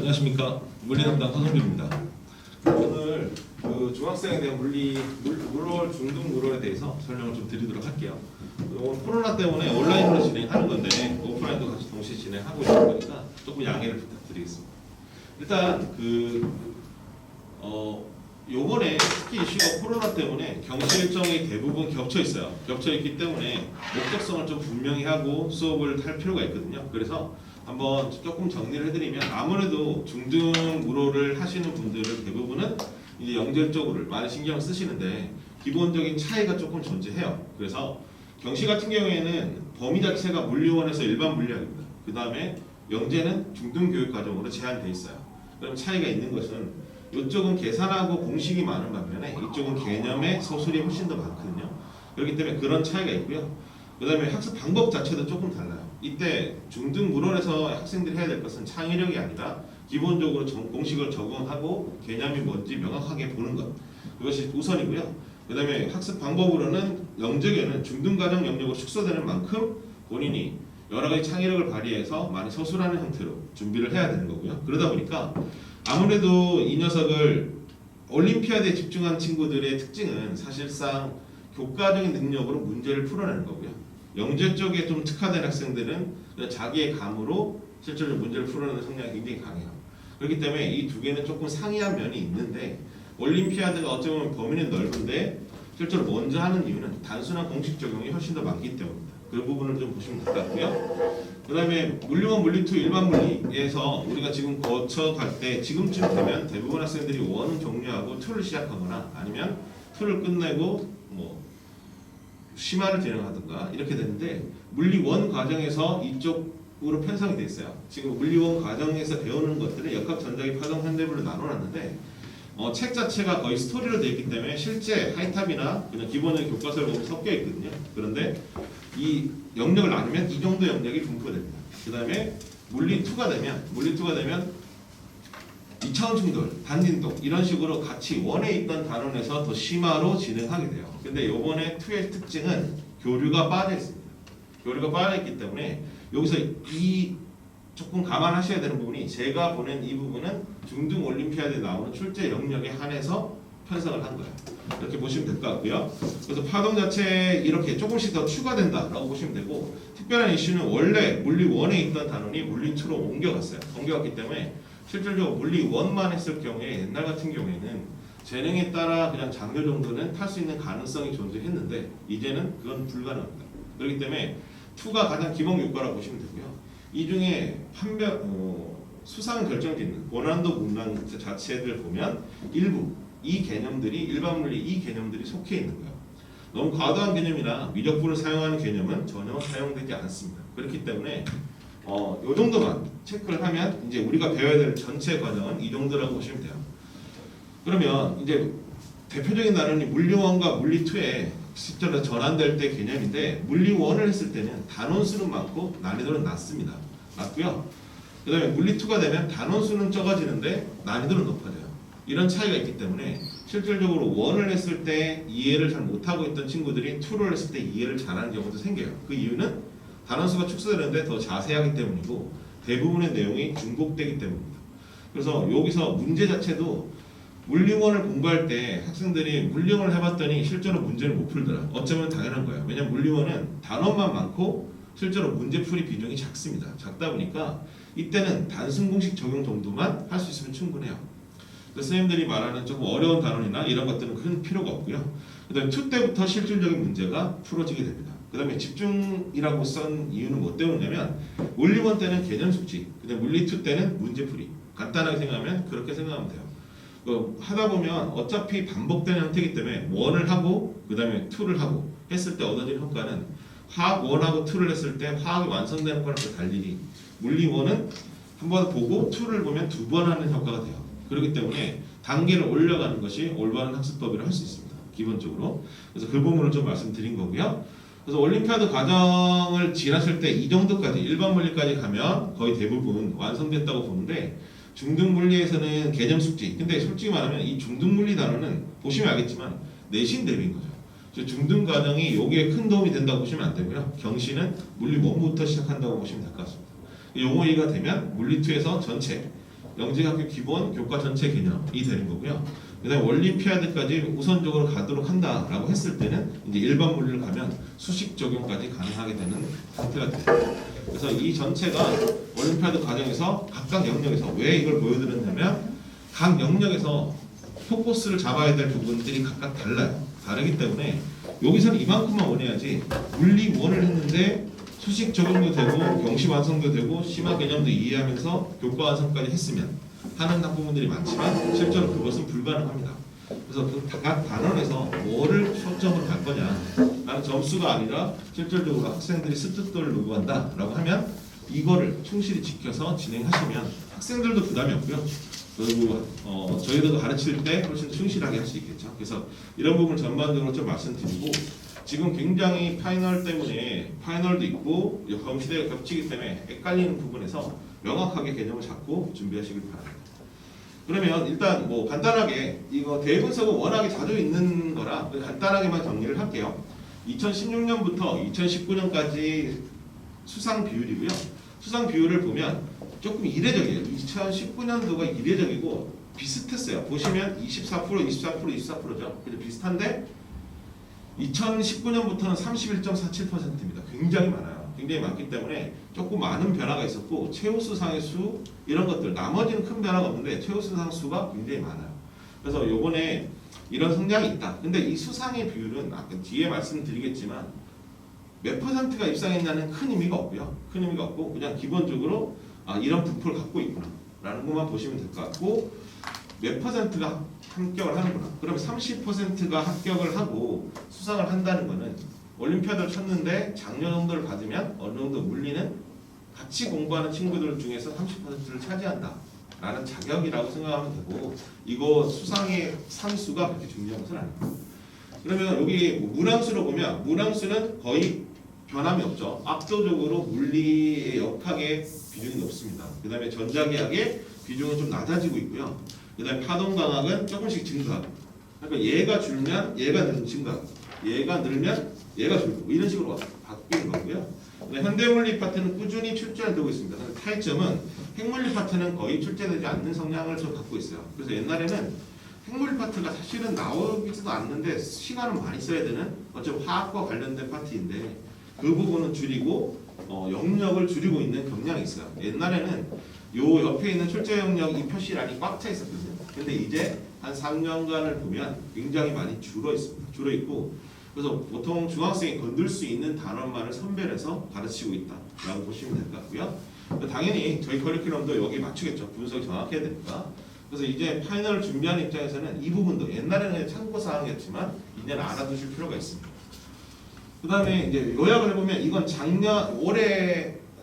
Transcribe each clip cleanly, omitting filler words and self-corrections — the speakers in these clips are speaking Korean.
안녕하십니까. 물리 담당 허성규입니다. 오늘 중학생에 대한 물월, 중등 물월에 대해서 설명을 좀 드리도록 할게요. 오늘 코로나 때문에 온라인으로 진행하는 건데 오프라인도 같이 동시에 진행하고 있는 거니까 조금 양해를 부탁드리겠습니다. 일단 요번에 특히 이슈가 코로나 때문에 경시 일정이 대부분 겹쳐 있어요. 겹쳐 있기 때문에 목적성을 좀 분명히 하고 수업을 할 필요가 있거든요. 그래서 한번 조금 정리를 해드리면 아무래도 중등 물호를 하시는 분들은 대부분은 이제 영재적으로 많이 신경을 쓰시는데 기본적인 차이가 조금 존재해요. 그래서 경시 같은 경우에는 범위 자체가 물리원에서 일반 물리학입니다. 그 다음에 영재는 중등 교육 과정으로 제한되어 있어요. 그럼 차이가 있는 것은 이쪽은 계산하고 공식이 많은 반면에 이쪽은 개념의 서술이 훨씬 더 많거든요. 그렇기 때문에 그런 차이가 있고요. 그 다음에 학습 방법 자체도 조금 달라요. 이때 중등 물원에서 학생들이 해야 될 것은 창의력이 아니라 기본적으로 공식을 적응하고 개념이 뭔지 명확하게 보는 것. 그것이 우선이고요. 그 다음에 학습 방법으로는 영재계는 중등과정 영역으로 축소되는 만큼 본인이 여러 가지 창의력을 발휘해서 많이 서술하는 형태로 준비를 해야 되는 거고요. 그러다 보니까 아무래도 이 녀석을 올림피아드에 집중한 친구들의 특징은 사실상 교과적인 능력으로 문제를 풀어내는 거고요. 영재 쪽에 좀 특화된 학생들은 자기의 감으로 실제로 문제를 풀어내는 성향이 굉장히 강해요. 그렇기 때문에 이 두 개는 조금 상이한 면이 있는데 올림피아드가 어쩌면 범위는 넓은데 실제로 먼저 하는 이유는 단순한 공식 적용이 훨씬 더 많기 때문입니다. 그 부분을 좀 보시면 될 것 같고요. 그 다음에 물리1, 물리2, 일반 물리에서 우리가 지금 거쳐갈 때 지금쯤 되면 대부분 학생들이 1은 종료하고 2를 시작하거나 아니면 2를 끝내고 심화를 진행하든가 이렇게 되는데 물리1 과정에서 이쪽으로 편성이 돼 있어요. 지금 물리1 과정에서 배우는 것들을 역학, 전자기, 파동, 현대물로 나눠놨는데 책 자체가 거의 스토리로 되어 있기 때문에 실제 하이탑이나 그냥 기본의 교과서를 보면 섞여 있거든요. 그런데 이 영역을 나누면 이 정도 영역이 분포됩니다. 그 다음에 물리2가 되면 2차원 충돌, 단진동 이런 식으로 같이 원에 있던 단원에서 더 심화로 진행하게 돼요. 근데 요번에 2의 특징은 교류가 빠져 있습니다. 교류가 빠져 있기 때문에 여기서 이 조금 감안하셔야 되는 부분이 제가 보낸 이 부분은 중등 올림피아드에 나오는 출제 영역에 한해서 편성을 한 거예요. 이렇게 보시면 될 것 같고요. 그래서 파동 자체에 이렇게 조금씩 더 추가된다라고 보시면 되고 특별한 이슈는 원래 물리1에 있던 단원이 물리2로 옮겨갔어요. 옮겨갔기 때문에 실질적으로 물리1만 했을 경우에 옛날 같은 경우에는 재능에 따라 그냥 장교 정도는 탈 수 있는 가능성이 존재했는데 이제는 그건 불가능합니다. 그렇기 때문에 2가 가장 기본 교과라고 보시면 되고요. 이 중에 수상 결정짓는 고난도 문항 자체들 보면 일부 이 개념들이 일반 물리 이 개념들이 속해 있는 거예요. 너무 과도한 개념이나 미적분을 사용하는 개념은 전혀 사용되지 않습니다. 그렇기 때문에 요 정도만 체크를 하면 이제 우리가 배워야 될 전체 과정은 이 정도라고 보시면 돼요. 그러면 이제 대표적인 단원이 물리1과 물리2에 실제로 전환될 때 개념인데 물리1을 했을 때는 단원 수는 많고 난이도는 낮습니다. 낮고요. 그 다음에 물리2가 되면 단원 수는 적어지는데 난이도는 높아져요. 이런 차이가 있기 때문에 실질적으로 1을 했을 때 이해를 잘 못하고 있던 친구들이 2를 했을 때 이해를 잘하는 경우도 생겨요. 그 이유는 단원수가 축소되는데 더 자세하기 때문이고 대부분의 내용이 중복되기 때문입니다. 그래서 여기서 문제 자체도 물리1을 공부할 때 학생들이 물리1을 해봤더니 실제로 문제를 못 풀더라. 어쩌면 당연한 거예요. 왜냐면 물리1은 단원만 많고 실제로 문제풀이 비중이 작습니다. 작다 보니까 이때는 단순 공식 적용 정도만 할 수 있으면 충분해요. 선생님들이 말하는 조금 어려운 단원이나 이런 것들은 큰 필요가 없고요. 그 다음에 2 때부터 실질적인 문제가 풀어지게 됩니다. 그 다음에 집중이라고 쓴 이유는 뭐 때문이냐면 물리1 때는 개념 숙지, 그 다음에 물리2 때는 문제풀이. 간단하게 생각하면 그렇게 생각하면 돼요. 하다 보면 어차피 반복되는 형태이기 때문에 1을 하고 그 다음에 2를 하고 했을 때 얻어지는 효과는 화학 1하고 2를 했을 때 화학이 완성되는 거랑 달리 물리1은 한 번 보고 2를 보면 2번 하는 효과가 돼요. 그렇기 때문에 단계를 올려가는 것이 올바른 학습법이라고 할 수 있습니다. 기본적으로. 그래서 그 부분을 좀 말씀드린 거고요. 그래서 올림피아드 과정을 지났을 때 이 정도까지 일반 물리까지 가면 거의 대부분 완성됐다고 보는데 중등 물리에서는 개념 숙지. 근데 솔직히 말하면 이 중등 물리 단원은 보시면 알겠지만 내신 대비인 거죠. 중등 과정이 여기에 큰 도움이 된다고 보시면 안 되고요. 경시는 물리 1부터 시작한다고 보시면 될 것 같습니다. 용어 이해가 되면 물리 2에서 전체 영재학교 기본 교과 전체 개념이 되는 거고요. 그다음에 올림피아드까지 우선적으로 가도록 한다라고 했을 때는 이제 일반 물리를 가면 수식 적용까지 가능하게 되는 상태가 돼요. 그래서 이 전체가 올림피아드 과정에서 각각 영역에서 왜 이걸 보여드렸냐면 각 영역에서 포커스를 잡아야 될 부분들이 각각 달라요. 다르기 때문에 여기서는 이만큼만 원해야지 물리 원을 했는데 수식 적용도 되고 경시 완성도 되고 심화 개념도 이해하면서 교과 완성까지 했으면 하는 학부모들이 많지만 실제로 그것은 불가능합니다. 그래서 각 단원에서 뭐를 초점으로 갈 거냐 라는 점수가 아니라 실질적으로 학생들이 습득도를 요구한다라고 하면 이거를 충실히 지켜서 진행하시면 학생들도 부담이 없고요. 그리고 저희들도 가르칠 때 훨씬 충실하게 할 수 있겠죠. 그래서 이런 부분을 전반적으로 좀 말씀드리고 지금 굉장히 파이널 때문에 파이널도 있고 검시대가 겹치기 때문에 헷갈리는 부분에서 명확하게 개념을 잡고 준비하시길 바랍니다. 그러면 일단 뭐 간단하게 이거 대분석은 워낙에 자주 있는 거라 간단하게만 정리를 할게요. 2016년부터 2019년까지 수상 비율이고요. 수상 비율을 보면 조금 이례적이에요. 2019년도가 이례적이고 비슷했어요. 보시면 24%, 24%죠. 그래서 비슷한데 2019년부터는 31.47%입니다. 굉장히 많아요. 굉장히 많기 때문에 조금 많은 변화가 있었고 최우수상의 수 이런 것들 나머지는 큰 변화가 없는데 최우수상 수가 굉장히 많아요. 그래서 요번에 이런 성장이 있다. 근데 이 수상의 비율은 아까 뒤에 말씀드리겠지만 몇 %가 입상했냐는 큰 의미가 없고요. 큰 의미가 없고 그냥 기본적으로 이런 분포를 갖고 있구나 라는 것만 보시면 될 것 같고 몇 %가 합격을 하는구나. 그럼 30%가 합격을 하고 수상을 한다는 거는 올림피아드를 쳤는데 장려 정도를 받으면 어느 정도 물리는 같이 공부하는 친구들 중에서 30%를 차지한다 라는 자격이라고 생각하면 되고 이거 수상의 산수가 그렇게 중요한 것은 아닙니다. 그러면 여기 문항수로 보면 문항수는 거의 변함이 없죠. 압도적으로 물리의 역학의 비중이 높습니다. 그 다음에 전자기학의 비중은 좀 낮아지고 있고요. 그 다음에 파동강학은 조금씩 증가하고 그러니까 얘가 줄면 얘가 증가하고 얘가 늘면 얘가 줄고 이런 식으로 바뀌는 거고요. 현대물리 파트는 꾸준히 출제를 되고 있습니다. 타이점은 핵물리 파트는 거의 출제되지 않는 성향을 좀 갖고 있어요. 그래서 옛날에는 핵물리 파트가 사실은 나오지도 않는데 시간을 많이 써야 되는 어차피 화학과 관련된 파트인데 그 부분은 줄이고 영역을 줄이고 있는 경향이 있어요. 옛날에는 요 옆에 있는 출제 영역 이 표시란이 꽉 차 있었거든요. 근데 이제 한 3년간을 보면 굉장히 많이 줄어 있습니다. 줄어 있고 그래서 보통 중학생이 건들 수 있는 단원만을 선별해서 가르치고 있다라고 보시면 될 것 같고요. 당연히 저희 커리큘럼도 여기 맞추겠죠. 분석이 정확해야 되니까. 그래서 이제 파이널을 준비하는 입장에서는 이 부분도 옛날에는 참고 사항이었지만 이제는 알아두실 필요가 있습니다. 그 다음에 이제 요약을 해보면 이건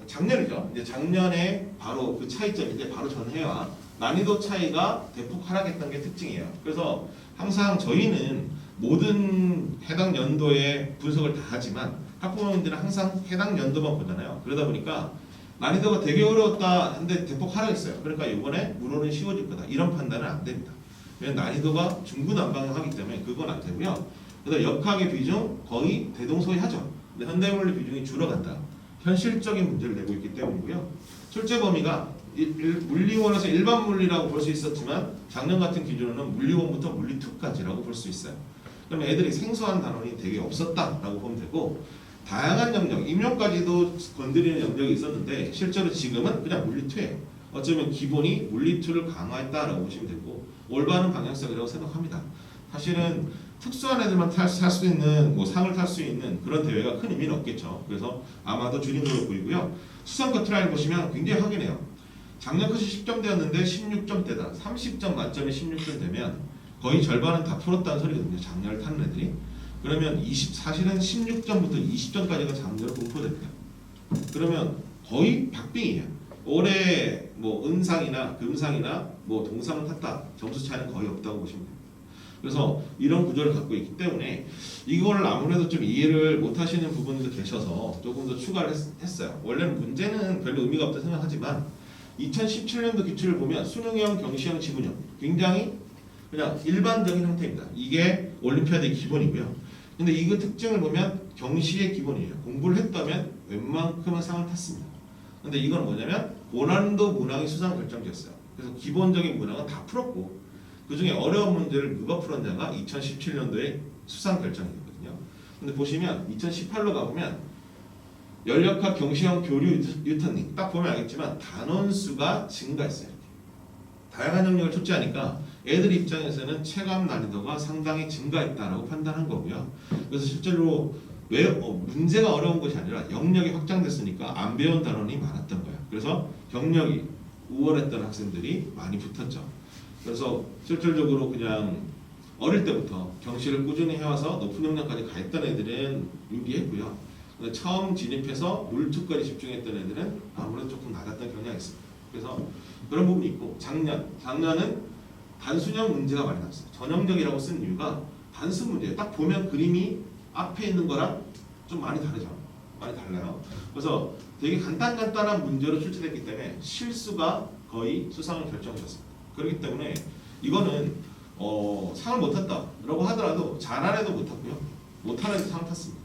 작년이죠. 이제 작년에 바로 그 차이점인데 바로 전해와 난이도 차이가 대폭 하락했던 게 특징이에요. 그래서 항상 저희는 모든 해당 연도의 분석을 다 하지만 학부모님들은 항상 해당 연도만 보잖아요. 그러다 보니까 난이도가 되게 어려웠다 한데 대폭 하락했어요. 그러니까 이번에 문호는 쉬워질 거다. 이런 판단은 안 됩니다. 왜냐면 난이도가 중구난방하기 때문에 그건 안 되고요. 그래서 역학의 비중 거의 대동소이하죠. 근데 현대물리 비중이 줄어간다. 현실적인 문제를 내고 있기 때문이고요. 출제 범위가 물리원에서 일반 물리라고 볼 수 있었지만 작년 같은 기준으로는 물리원부터 물리2까지라고 볼 수 있어요. 그럼 애들이 생소한 단원이 되게 없었다라고 보면 되고 다양한 영역, 임용까지도 건드리는 영역이 있었는데 실제로 지금은 그냥 물리2예요. 어쩌면 기본이 물리2를 강화했다라고 보시면 되고 올바른 방향성이라고 생각합니다. 사실은 특수한 애들만 탈 수 있는 상을 탈 수 있는 그런 대회가 큰 의미는 없겠죠. 그래서 아마도 줄인 걸로 보이고요. 수상 커트라인 보시면 굉장히 확연해요. 작년 컷이 10점대였는데 16점대다. 30점 만점에 16점 되면 거의 절반은 다 풀었다는 소리거든요. 작년을 타는 애들이. 그러면 사실은 16점부터 20점까지가 작년으로 분포됩니다. 그러면 거의 박빙이에요. 올해 은상이나 금상이나 동상을 탔다. 점수 차이는 거의 없다고 보시면 됩니다. 그래서 이런 구조를 갖고 있기 때문에 이걸 아무래도 좀 이해를 못 하시는 부분도 계셔서 조금 더 추가를 했어요. 원래는 문제는 별로 의미가 없다고 생각하지만 2017년도 기출을 보면 수능형, 경시형, 지문형 굉장히 그냥 일반적인 형태입니다. 이게 올림피아드의 기본이고요. 근데 이거 특징을 보면 경시의 기본이에요. 공부를 했다면 웬만큼은 상을 탔습니다. 근데 이건 뭐냐면 고난도 문항이 수상 결정지였어요. 그래서 기본적인 문항은 다 풀었고 그 중에 어려운 문제를 누가 풀었냐가 2017년도에 수상 결정이거든요. 근데 보시면 2018로 가보면 연력학 경시형 교류 유턴닝 딱 보면 알겠지만 단원수가 증가했어요. 이렇게. 다양한 영역을 출제하니까 애들 입장에서는 체감 난이도가 상당히 증가했다라고 판단한 거고요. 그래서 실제로 왜 문제가 어려운 것이 아니라 영역이 확장됐으니까 안 배운 단원이 많았던 거예요. 그래서 경력이 우월했던 학생들이 많이 붙었죠. 그래서 실질적으로 그냥 어릴 때부터 경시를 꾸준히 해와서 높은 영역까지 가 있던 애들은 유리했고요. 근데 처음 진입해서 물투까지 집중했던 애들은 아무래도 조금 낮았던 경향이 있습니다. 그래서 그런 부분이 있고 작년은 단순형 문제가 많이 나왔어요. 전형적이라고 쓴 이유가 단순 문제예요. 딱 보면 그림이 앞에 있는 거랑 좀 많이 다르죠. 많이 달라요. 그래서 되게 간단한 문제로 출제됐기 때문에 실수가 거의 수상을 결정하셨습니다. 그렇기 때문에 이거는 상을 못 탔다라고 하더라도 잘한 애도 못 탔고요. 못한 애도 상 탔습니다.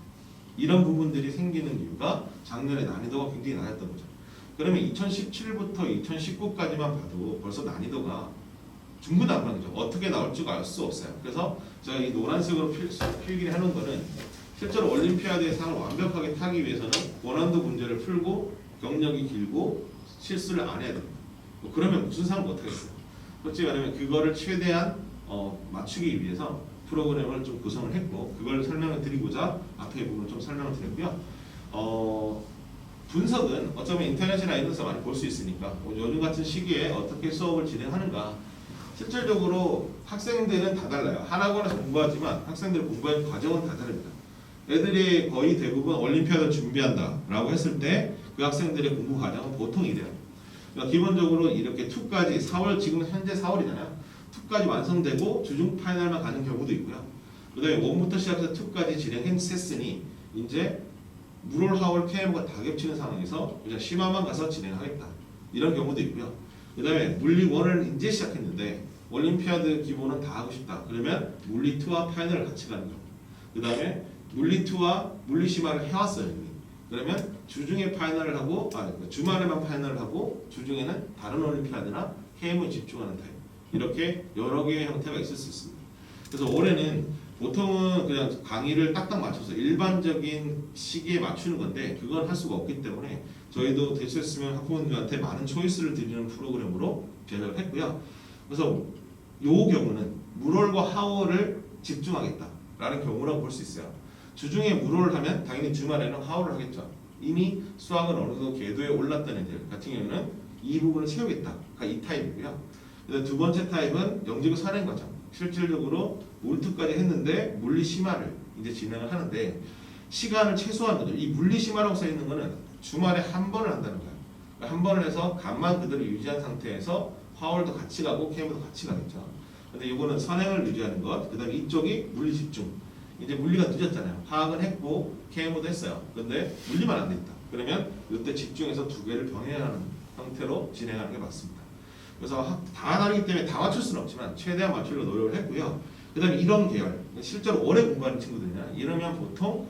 이런 부분들이 생기는 이유가 작년에 난이도가 굉장히 낮았던 거죠. 그러면 2017부터 2019까지만 봐도 벌써 난이도가 중구난방이죠. 어떻게 나올지 알 수 없어요. 그래서 제가 이 노란색으로 필기를 해놓은 거는 실제로 올림피아드의 상을 완벽하게 타기 위해서는 고난도 문제를 풀고 경력이 길고 실수를 안 해야 됩니다. 그러면 무슨 상을 못 하겠어요. 솔직히 말하면 그거를 최대한 맞추기 위해서 프로그램을 좀 구성을 했고 그걸 설명을 드리고자 앞에 부분을 좀 설명을 드렸고요. 분석은 어쩌면 인터넷이나 이런 데서 많이 볼 수 있으니까 요즘 같은 시기에 어떻게 수업을 진행하는가 실질적으로 학생들은 다 달라요. 한 학원에서 공부하지만 학생들이 공부하는 과정은 다 다릅니다. 애들이 거의 대부분 올림피아드 준비한다 라고 했을 때 그 학생들의 공부 과정은 보통 이래요. 그러니까 기본적으로 이렇게 2까지 4월 지금 현재 4월이잖아요. 2까지 완성되고 주중 파이널만 가는 경우도 있고요. 그 다음에 1부터 시작해서 2까지 진행했으니 이제 물올 하월 KM과 다 겹치는 상황에서 그냥 심화만 가서 진행하겠다 이런 경우도 있고요. 그 다음에 물리 1을 이제 시작했는데 올림피아드 기본은 다 하고 싶다 그러면 물리 2와 파이널을 같이 가는 거예요. 그 다음에 물리 2와 물리 심화를 해왔어요 이미. 그러면 주중에 파이널을 하고 주말에만 파이널을 하고 주중에는 다른 올림피아드나 KM에 집중하는 타입 이렇게 여러 개의 형태가 있을 수 있습니다. 그래서 올해는 보통은 그냥 강의를 딱딱 맞춰서 일반적인 시기에 맞추는 건데 그건 할 수가 없기 때문에 저희도 될 수 있으면 학부모님한테 많은 초이스를 드리는 프로그램으로 제작을 했고요. 그래서 이 경우는 물월과 하월을 집중하겠다라는 경우라고 볼 수 있어요. 주중에 물월을 하면 당연히 주말에는 하월을 하겠죠. 이미 수학은 어느 정도 궤도에 올랐던 애들 같은 경우는 이 부분을 채우겠다가 이 타입이고요. 두 번째 타입은 영지구 산행 과정. 실질적으로 물투까지 했는데 물리 심화를 이제 진행을 하는데 시간을 최소화한 거죠. 이 물리 심화라고 써 있는 거는 주말에 한 번을 한다는 거예요. 한 번을 해서 감만 그대로 유지한 상태에서 화월도 같이 가고 KM도 같이 가겠죠. 근데 이거는 선행을 유지하는 것. 그다음에 이쪽이 물리 집중. 이제 물리가 늦었잖아요. 화학은 했고 KM도 했어요. 그런데 물리만 안 됐다. 그러면 이때 집중해서 두 개를 병행하는 형태로 진행하는 게 맞습니다. 그래서 다 다르기 때문에 다 맞출 수는 없지만 최대한 맞추려고 노력을 했고요. 그 다음에 이런 계열, 실제로 오래 공부하는 친구들이냐 이러면 보통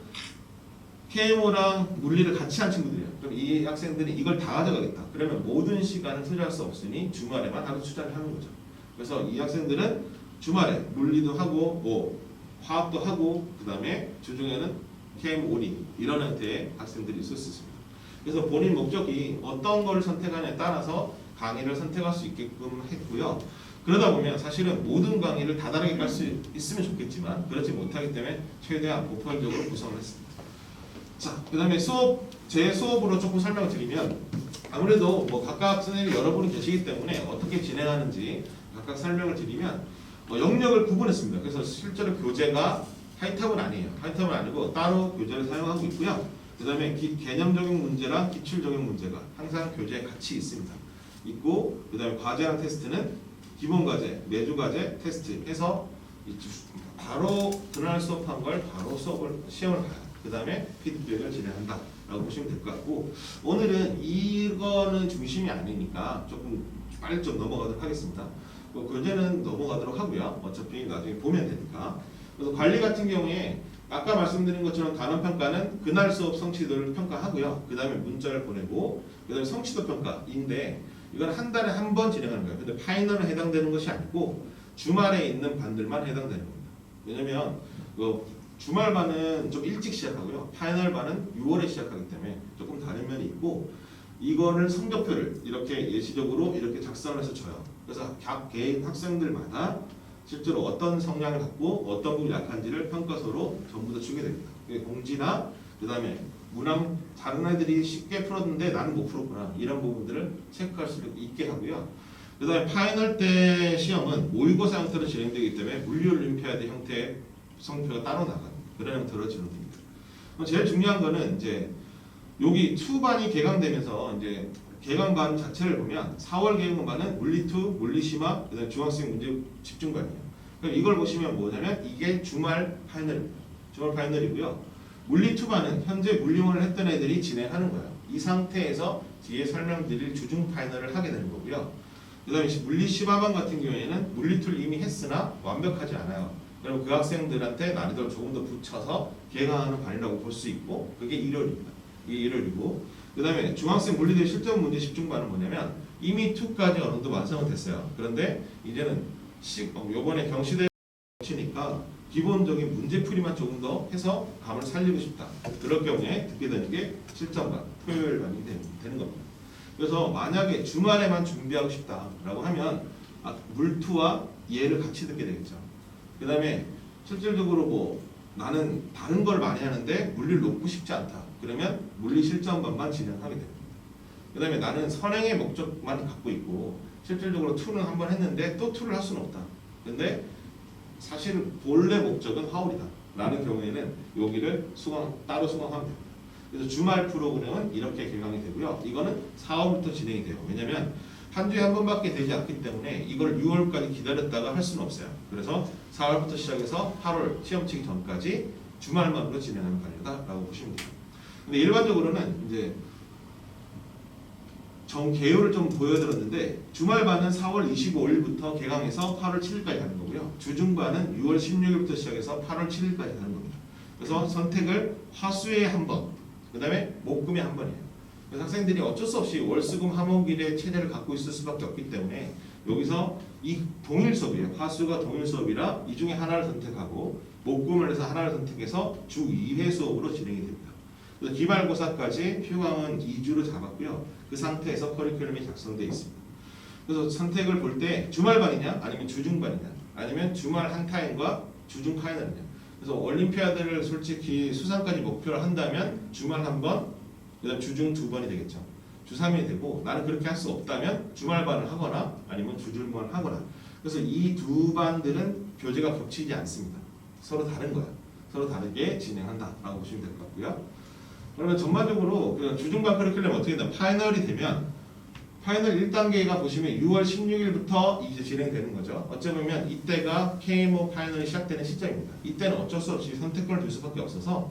KMO랑 물리를 같이 한 친구들이에요. 그럼 이 학생들이 이걸 다 가져가겠다. 그러면 모든 시간을 투자할 수 없으니 주말에만 하루 투자를 하는 거죠. 그래서 이 학생들은 주말에 물리도 하고 화학도 하고 그 다음에 주중에는 KM 올인 이런 형태의 학생들이 있을 수 있습니다. 그래서 본인 목적이 어떤 거를 선택하냐에 따라서 강의를 선택할 수 있게끔 했고요. 그러다 보면 사실은 모든 강의를 다 다르게 갈 수 있으면 좋겠지만 그렇지 못하기 때문에 최대한 보편적으로 구성을 했습니다. 자, 그 다음에 제 수업으로 조금 설명을 드리면 아무래도 각각 선생님이 여러분이 계시기 때문에 어떻게 진행하는지 각각 설명을 드리면 영역을 구분했습니다. 그래서 실제로 교재가 하이탑은 아니에요. 하이탑은 아니고 따로 교재를 사용하고 있고요. 그 다음에 개념적인 문제랑 기출적인 문제가 항상 교재에 같이 있습니다. 있고 그 다음에 과제랑 테스트는 기본 과제, 매주 과제, 테스트 해서 바로 그날 수업한 걸 바로 시험을 봐요. 그 다음에 피드백을 진행한다 라고 보시면 될 것 같고 오늘은 이거는 중심이 아니니까 조금 빨리 좀 넘어가도록 하겠습니다. 교재는 넘어가도록 하고요. 어차피 나중에 보면 되니까. 그래서 관리 같은 경우에 아까 말씀드린 것처럼 단원평가는 그날 수업 성취도를 평가하고요. 그 다음에 문자를 보내고 그 다음에 성취도 평가인데 이건 한 달에 한 번 진행하는 거예요. 근데 파이널은 해당되는 것이 아니고 주말에 있는 반들만 해당되는 겁니다. 왜냐면 주말반은 좀 일찍 시작하고요. 파이널 반은 6월에 시작하기 때문에 조금 다른 면이 있고 이거를 성적표를 이렇게 예시적으로 이렇게 작성을 해서 줘요. 그래서 각 개인 학생들마다 실제로 어떤 성향을 갖고 어떤 부분이 약한지를 평가서로 전부 다 주게 됩니다. 공지나 그 다음에 문항 다른 애들이 쉽게 풀었는데 나는 못 풀었구나 이런 부분들을 체크할 수 있게 하고요. 그 다음에 파이널 때 시험은 모의고사 형태로 진행되기 때문에 물리올림피아드 형태의 성표가 따로 나가는 그런 형태로 진행됩니다. 제일 중요한 거는 이제 여기 2반이 개강되면서 이제 개강반 자체를 보면 4월 개강반은 물리2, 물리심화, 그다음에 중학생 문제 집중반이에요. 그럼 이걸 보시면 뭐냐면 이게 주말 파이널입니다. 주말 파이널이고요. 물리2반은 현재 물리원을 했던 애들이 진행하는 거예요. 이 상태에서 뒤에 설명드릴 주중 파이널을 하게 되는 거고요. 그 다음에 물리15반 같은 경우에는 물리2를 이미 했으나 완벽하지 않아요. 그럼 그 학생들한테 난이도를 조금 더 붙여서 개강하는 반이라고 볼 수 있고 그게 1월입니다. 이게 1월이고 그 다음에 중학생 물리대 실전 문제 집중반은 뭐냐면 이미 2까지 어느 정도 완성은 됐어요. 그런데 이제는 요번에 경시대 치니까 기본적인 문제풀이만 조금 더 해서 감을 살리고 싶다. 그럴 경우에 듣게 되는 게 실전반, 토요일반이 되는 겁니다. 그래서 만약에 주말에만 준비하고 싶다라고 하면 물투와 얘를 같이 듣게 되겠죠. 그 다음에 실질적으로 뭐 나는 다른 걸 많이 하는데 물리를 놓고 싶지 않다. 그러면 물리 실전반만 진행하게 됩니다. 그 다음에 나는 선행의 목적만 갖고 있고 실질적으로 2는 한번 했는데 또 2를 할 수는 없다. 근데 사실 본래 목적은 화울이다 라는 경우에는 여기를 따로 수강하면 됩니다. 그래서 주말 프로그램은 이렇게 개강이 되고요. 이거는 4월부터 진행이 돼요. 왜냐면 한 주에 한 번밖에 되지 않기 때문에 이걸 6월까지 기다렸다가 할 수는 없어요. 그래서 4월부터 시작해서 8월 시험 치기 전까지 주말만으로 진행하는 반이다라고 보시면 돼요. 근데 일반적으로는 이제 정 개요를 좀 보여드렸는데 주말반은 4월 25일부터 개강해서 8월 7일까지 하는 거고요. 주중반은 6월 16일부터 시작해서 8월 7일까지 하는 겁니다. 그래서 선택을 화수에 한 번, 그 다음에 목금에 한 번이에요. 그래서 학생들이 어쩔 수 없이 월수금 화목일의 체제를 갖고 있을 수밖에 없기 때문에 여기서 이 동일 수업이에요. 화수가 동일 수업이라 이 중에 하나를 선택하고 목금을 해서 하나를 선택해서 주 2회 수업으로 진행이 됩니다. 그래서 기말고사까지 휴강은 2주로 잡았고요. 그 상태에서 커리큘럼이 작성되어 있습니다. 그래서 선택을 볼 때 주말반이냐 아니면 주중반이냐 아니면 주말 한 타임과 주중 파이널이냐. 그래서 올림피아드를 솔직히 수상까지 목표를 한다면 주말 한 번, 그다음 주중 2번이 되겠죠. 주 3일이 되고 나는 그렇게 할 수 없다면 주말반을 하거나 아니면 주중반을 하거나. 그래서 이 두 반들은 교재가 겹치지 않습니다. 서로 다른 거야. 서로 다르게 진행한다라고 보시면 될 것 같고요. 그러면 전반적으로 주중반 커리큘럼 어떻게 된다? 파이널이 되면 파이널 1단계가 보시면 6월 16일부터 이제 진행되는 거죠. 어쩌면 이때가 KMO 파이널이 시작되는 시점입니다. 이때는 어쩔 수 없이 선택권을 둘 수밖에 없어서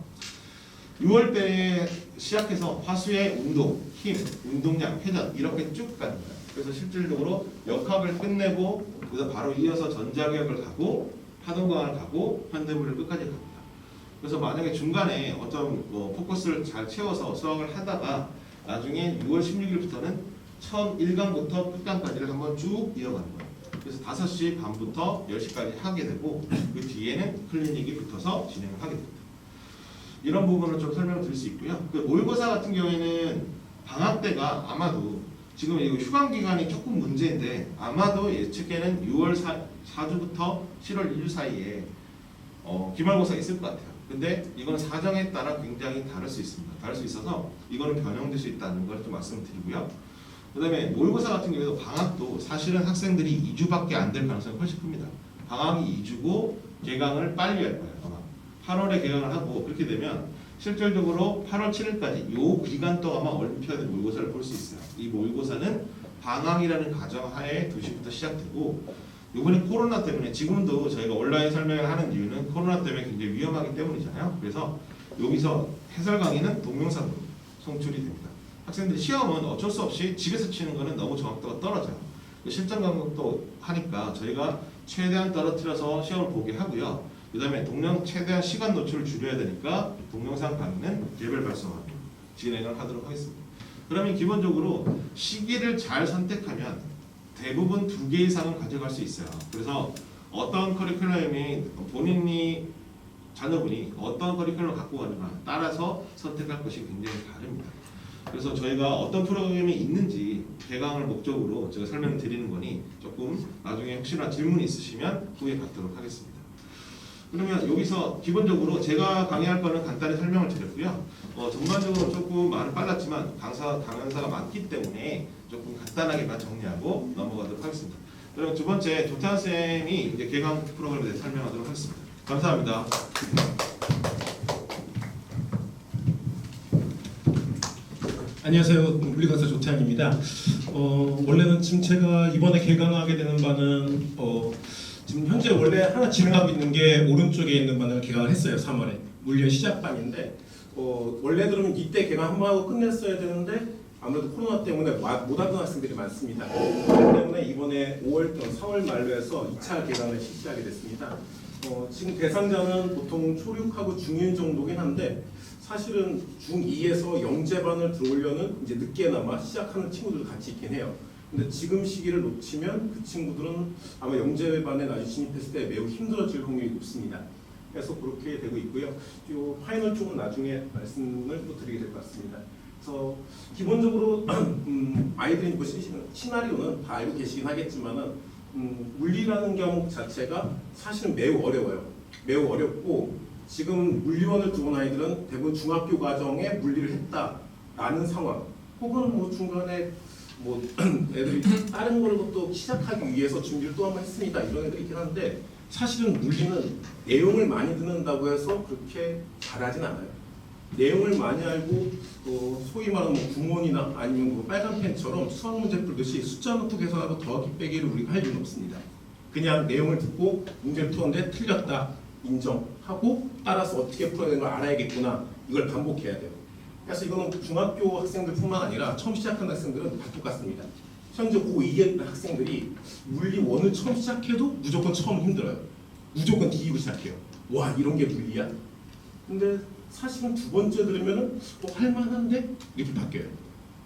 6월 때 시작해서 화수의 운동, 힘, 운동량, 회전 이렇게 쭉 가는 거예요. 그래서 실질적으로 역학을 끝내고 그래서 바로 이어서 전자교육을 가고 파동강을 가고 현대물을 끝까지 갑니다. 그래서 만약에 중간에 어떤 포커스를 잘 채워서 수학을 하다가 나중에 6월 16일부터는 처음 1강부터 끝강까지를 한번 쭉 이어가는 거예요. 그래서 5시 반부터 10시까지 하게 되고 그 뒤에는 클리닉이 붙어서 진행을 하게 됩니다. 이런 부분을 좀 설명을 드릴 수 있고요. 그 모의고사 같은 경우에는 방학 때가 아마도 지금 이거 휴강 기간이 조금 문제인데 아마도 예측에는 6월 4주부터 7월 1주 사이에 기말고사가 있을 것 같아요. 근데 이건 사정에 따라 굉장히 다를 수 있습니다. 다를 수 있어서 이거는 변형될 수 있다는 걸 좀 말씀드리고요. 그 다음에 모의고사 같은 경우에도 방학도 사실은 학생들이 2주밖에 안 될 가능성이 훨씬 큽니다. 방학이 2주고 개강을 빨리 할 거예요. 아마 8월에 개강을 하고 그렇게 되면 실질적으로 8월 7일까지 이 기간 동안만 올림피아드 모의고사를 볼 수 있어요. 이 모의고사는 방학이라는 가정하에 2시부터 시작되고 이번에 코로나 때문에 지금도 저희가 온라인 설명을 하는 이유는 코로나 때문에 굉장히 위험하기 때문이잖아요. 그래서 여기서 해설 강의는 동영상으로 송출이 됩니다. 학생들 시험은 어쩔 수 없이 집에서 치는 거는 너무 정확도가 떨어져요. 실전 감독도 하니까 저희가 최대한 떨어뜨려서 시험을 보게 하고요. 그 다음에 최대한 시간 노출을 줄여야 되니까 동영상 강의는 개별 발송하고 진행을 하도록 하겠습니다. 그러면 기본적으로 시기를 잘 선택하면 대부분 2개 이상은 가져갈 수 있어요. 그래서 어떤 커리큘럼이 본인이 자녀분이 어떤 커리큘럼을 갖고 가느냐 따라서 선택할 것이 굉장히 다릅니다. 그래서 저희가 어떤 프로그램이 있는지 개강을 목적으로 제가 설명을 드리는 거니 조금 나중에 혹시나 질문이 있으시면 후에 받도록 하겠습니다. 그러면 여기서 기본적으로 제가 강의할 거는 간단히 설명을 드렸고요. 전반적으로 조금 말은 빨랐지만 강연사가 많기 때문에 조금 간단하게만 정리하고 넘어가도록 하겠습니다. 그럼 두 번째 조태환 쌤이 이제 개강 프로그램에 대해 설명하도록 하겠습니다. 감사합니다. 안녕하세요. 물리강사 조태환입니다. 원래는 지금 제가 이번에 개강하게 되는 바는 지금 현재 원래 하나 진행하고 있는 게 오른쪽에 있는 반을 개강을 했어요. 3월에 물리원 시작반인데 원래대로는 이때 개강 한번 하고 끝냈어야 되는데 아무래도 코로나 때문에 못 왔던 학생들이 많습니다. 그렇기 때문에 이번에 4월 말로 해서 2차 개강을 실시하게 됐습니다. 지금 대상자는 보통 초6하고 중1 정도긴 한데 사실은 중2에서 영재반을 들어오려는 이제 늦게나마 시작하는 친구들도 같이 있긴 해요. 근데 지금 시기를 놓치면 그 친구들은 아마 영재반에 나중에 진입했을 때 매우 힘들어질 확률이 높습니다. 그래서 그렇게 되고 있고요. 요 파이널 쪽은 나중에 말씀을 또 드리게 될 것 같습니다. 그래서 기본적으로 아이들이 보시는 시나리오는 다 알고 계시긴 하겠지만은 물리라는 과목 자체가 사실은 매우 어려워요. 매우 어렵고 지금 물리원을 들어온 아이들은 대부분 중학교 과정에 물리를 했다라는 상황, 혹은 뭐 중간에 뭐 애들이 다른 걸 또 시작하기 위해서 준비를 또 한번 했습니다. 이런 애들이 있긴 한데 사실은 물리는 내용을 많이 듣는다고 해서 그렇게 잘하진 않아요. 내용을 많이 알고 소위 말하는 뭐 구몬이나 아니면 뭐 빨간 펜처럼 수학 문제 풀듯이 숫자 놓고 계산하고 더하기 빼기를 우리가 할 이유는 없습니다. 그냥 내용을 듣고 문제를 풀었는데 틀렸다 인정하고 따라서 어떻게 풀어야 되는 걸 알아야겠구나, 이걸 반복해야 돼요. 그래서 이거는 중학교 학생들뿐만 아니라 처음 시작하는 학생들은 다 똑같습니다. 현재 고2의 학생들이 물리 1을 처음 시작해도 무조건 처음 힘들어요. 무조건 D로 시작해요. 와, 이런 게 물리야? 근데 사실은 두 번째 들으면은 할만한데? 이렇게 바뀌어요.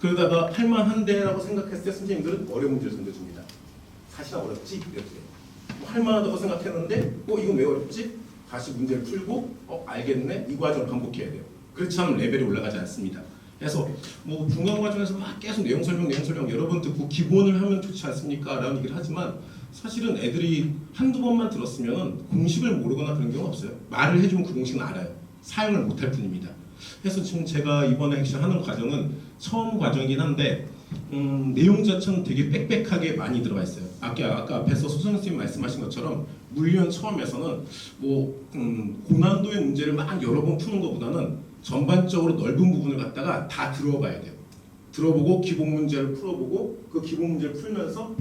그러다가 할만한데라고 생각했을 때 선생님들은 어려운 문제를 던져줍니다. 사실 어렵지? 이렇게. 할만하다고 생각했는데 이건 왜 어렵지? 다시 문제를 풀고 알겠네? 이 과정을 반복해야 돼요. 그렇지 않으면 레벨이 올라가지 않습니다. 그래서 뭐 중간 과정에서 막 계속 내용 설명 여러 번 듣고 기본을 하면 좋지 않습니까? 라는 얘기를 하지만 사실은 애들이 한두 번만 들었으면 공식을 모르거나 그런 경우가 없어요. 말을 해주면 그 공식은 알아요. 사용을 못할 뿐입니다. 그래서 지금 제가 이번에 하는 과정은 처음 과정이긴 한데 내용 자체는 되게 빽빽하게 많이 들어가 있어요. 아까 앞에서 소선 선생님 말씀하신 것처럼 물리원 처음에서는 고난도의 문제를 막 여러 번 푸는 것보다는 전반적으로 넓은 부분을 갖다가 다 들어봐야 돼요. 들어보고 기본 문제를 풀어보고 그 기본 문제를 풀면서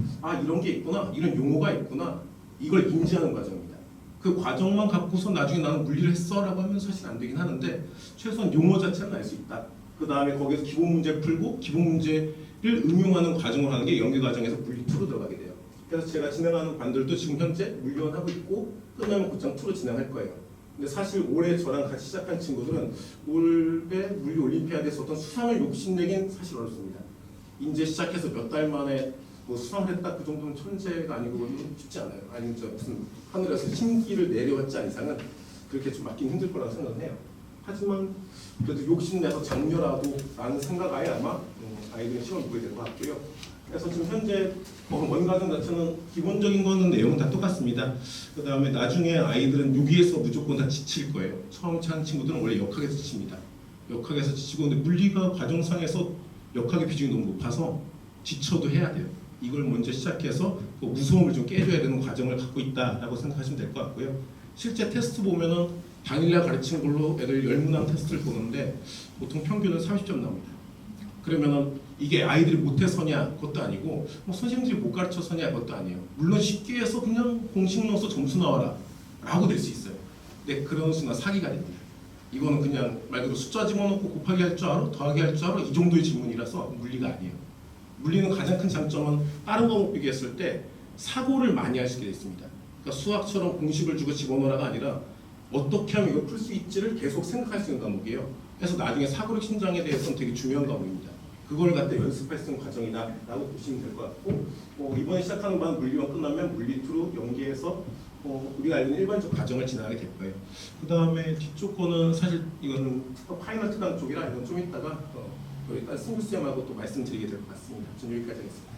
이런 게 있구나, 이런 용어가 있구나, 이걸 인지하는 과정입니다. 그 과정만 갖고서 나중에 나는 물리를 했어 라고 하면 사실 안 되긴 하는데 최소한 용어 자체는 알 수 있다. 그 다음에 거기서 기본 문제를 풀고 기본 문제를 응용하는 과정을 하는 게 연계 과정에서 물리 2로 들어가게 돼요. 그래서 제가 진행하는 반들도 지금 현재 물리원 하고 있고 끝나면 곧장 2로 진행할 거예요. 근데 사실 올해 저랑 같이 시작한 친구들은 올해 물리 올림피아드에서 어떤 수상을 욕심내긴 사실 어렵습니다. 이제 시작해서 몇 달 만에 뭐 수상을 했다 그 정도는 천재가 아니고 쉽지 않아요. 아니면 무슨 하늘에서 신기를 내려왔지 않은 이상은 그렇게 좀 맡기는 힘들 거라고 생각은 해요. 하지만 그래도 욕심내서 장려라도 라는 생각 아예 아마 아이들이 시험을 보게 될 것 같고요. 그래서 지금 현재 원과정 자체는 기본적인 거는 내용은 다 똑같습니다. 그 다음에 나중에 아이들은 여기에서 무조건 다 지칠 거예요. 처음 차는 친구들은 원래 역학에서 지칩니다. 역학에서 지치고 근데 물리가 과정상에서 역학의 비중이 너무 높아서 지쳐도 해야 돼요. 이걸 먼저 시작해서 그 무서움을 좀 깨줘야 되는 과정을 갖고 있다라고 생각하시면 될 것 같고요. 실제 테스트 보면은 당일날 가르치는 걸로 애들 열문항 테스트를 보는데 보통 평균은 30점 나옵니다. 그러면은 이게 아이들이 못해서냐 그것도 아니고 선생님들이 못 가르쳐서냐 그것도 아니에요. 물론 쉽게 해서 그냥 공식 넣어서 점수 나와라 라고 될 수 있어요. 근데 그런 순간 사기가 됩니다. 이거는 그냥 말 그대로 숫자 집어넣고 곱하기 할 줄 알아? 더하기 할 줄 알아? 이 정도의 질문이라서 물리가 아니에요. 물리는 가장 큰 장점은 다른 과목 비교했을 때 사고를 많이 할 수 있게 있습니다. 그러니까 수학처럼 공식을 주고 집어넣어라가 아니라 어떻게 하면 이걸 풀 수 있지를 계속 생각할 수 있는 과목이에요. 그래서 나중에 사고력 신장에 대해서는 되게 중요한 과목입니다. 그걸 갖다 연습할 수 있는 과정이다라고 보시면 될 것 같고 이번에 시작하는 바는 물리1 끝나면 물리2로 연계해서 우리가 알고 있는 일반적 과정을 지나가게 될 거예요. 그 다음에 뒤쪽 거는 사실 이거는 파이널 특강 쪽이라 이건 좀 이따가 여기다 승규 쌤하고 또 말씀드리게 될 것 같습니다. 전 여기까지 하겠습니다.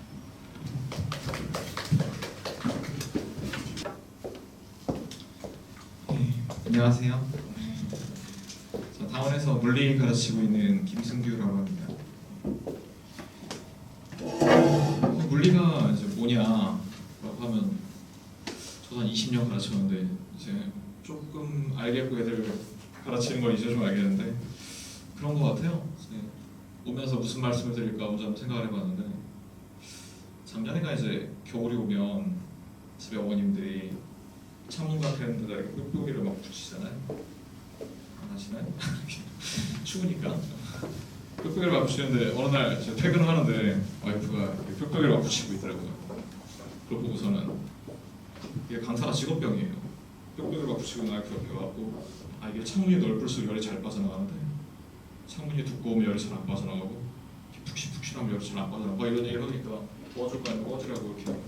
안녕하세요. 저 다원에서 물리 가르치고 있는 김승규라고 합니다. 물리가 이제 뭐냐라고 하면 저도 한 20년 가르쳤는데 이제 조금 알겠고 애들 가르치는 걸 이제 좀 알겠는데 그런 것 같아요. 이제 오면서 무슨 말씀을 드릴까 먼저 한번 생각을 해봤는데 작년에가 이제 겨울이 오면 집에 어머님들이 창문 같은 데다 이렇게 뾱뾱이를 막 붙이잖아요. 안 하시나요? 추우니까 뾱뾱이를 막 붙이는데 어느 날 제가 퇴근을 하는데 와이프가 뾱뾱이를 막 붙이고 있더라고요. 그걸 보고서는 이게 강사가 직업병이에요. 뾱뾱이를 막 붙이고 있는 와이프 옆에 와갖고 이게 창문이 넓을수록 열이 잘 빠져나가는데 창문이 두꺼우면 열이 잘 안 빠져나가고 푹신푹신하면 열이 잘 안 빠져나가고 이런 얘기를 하니까 도와줄 거 아니고 꺼지라고 이렇게.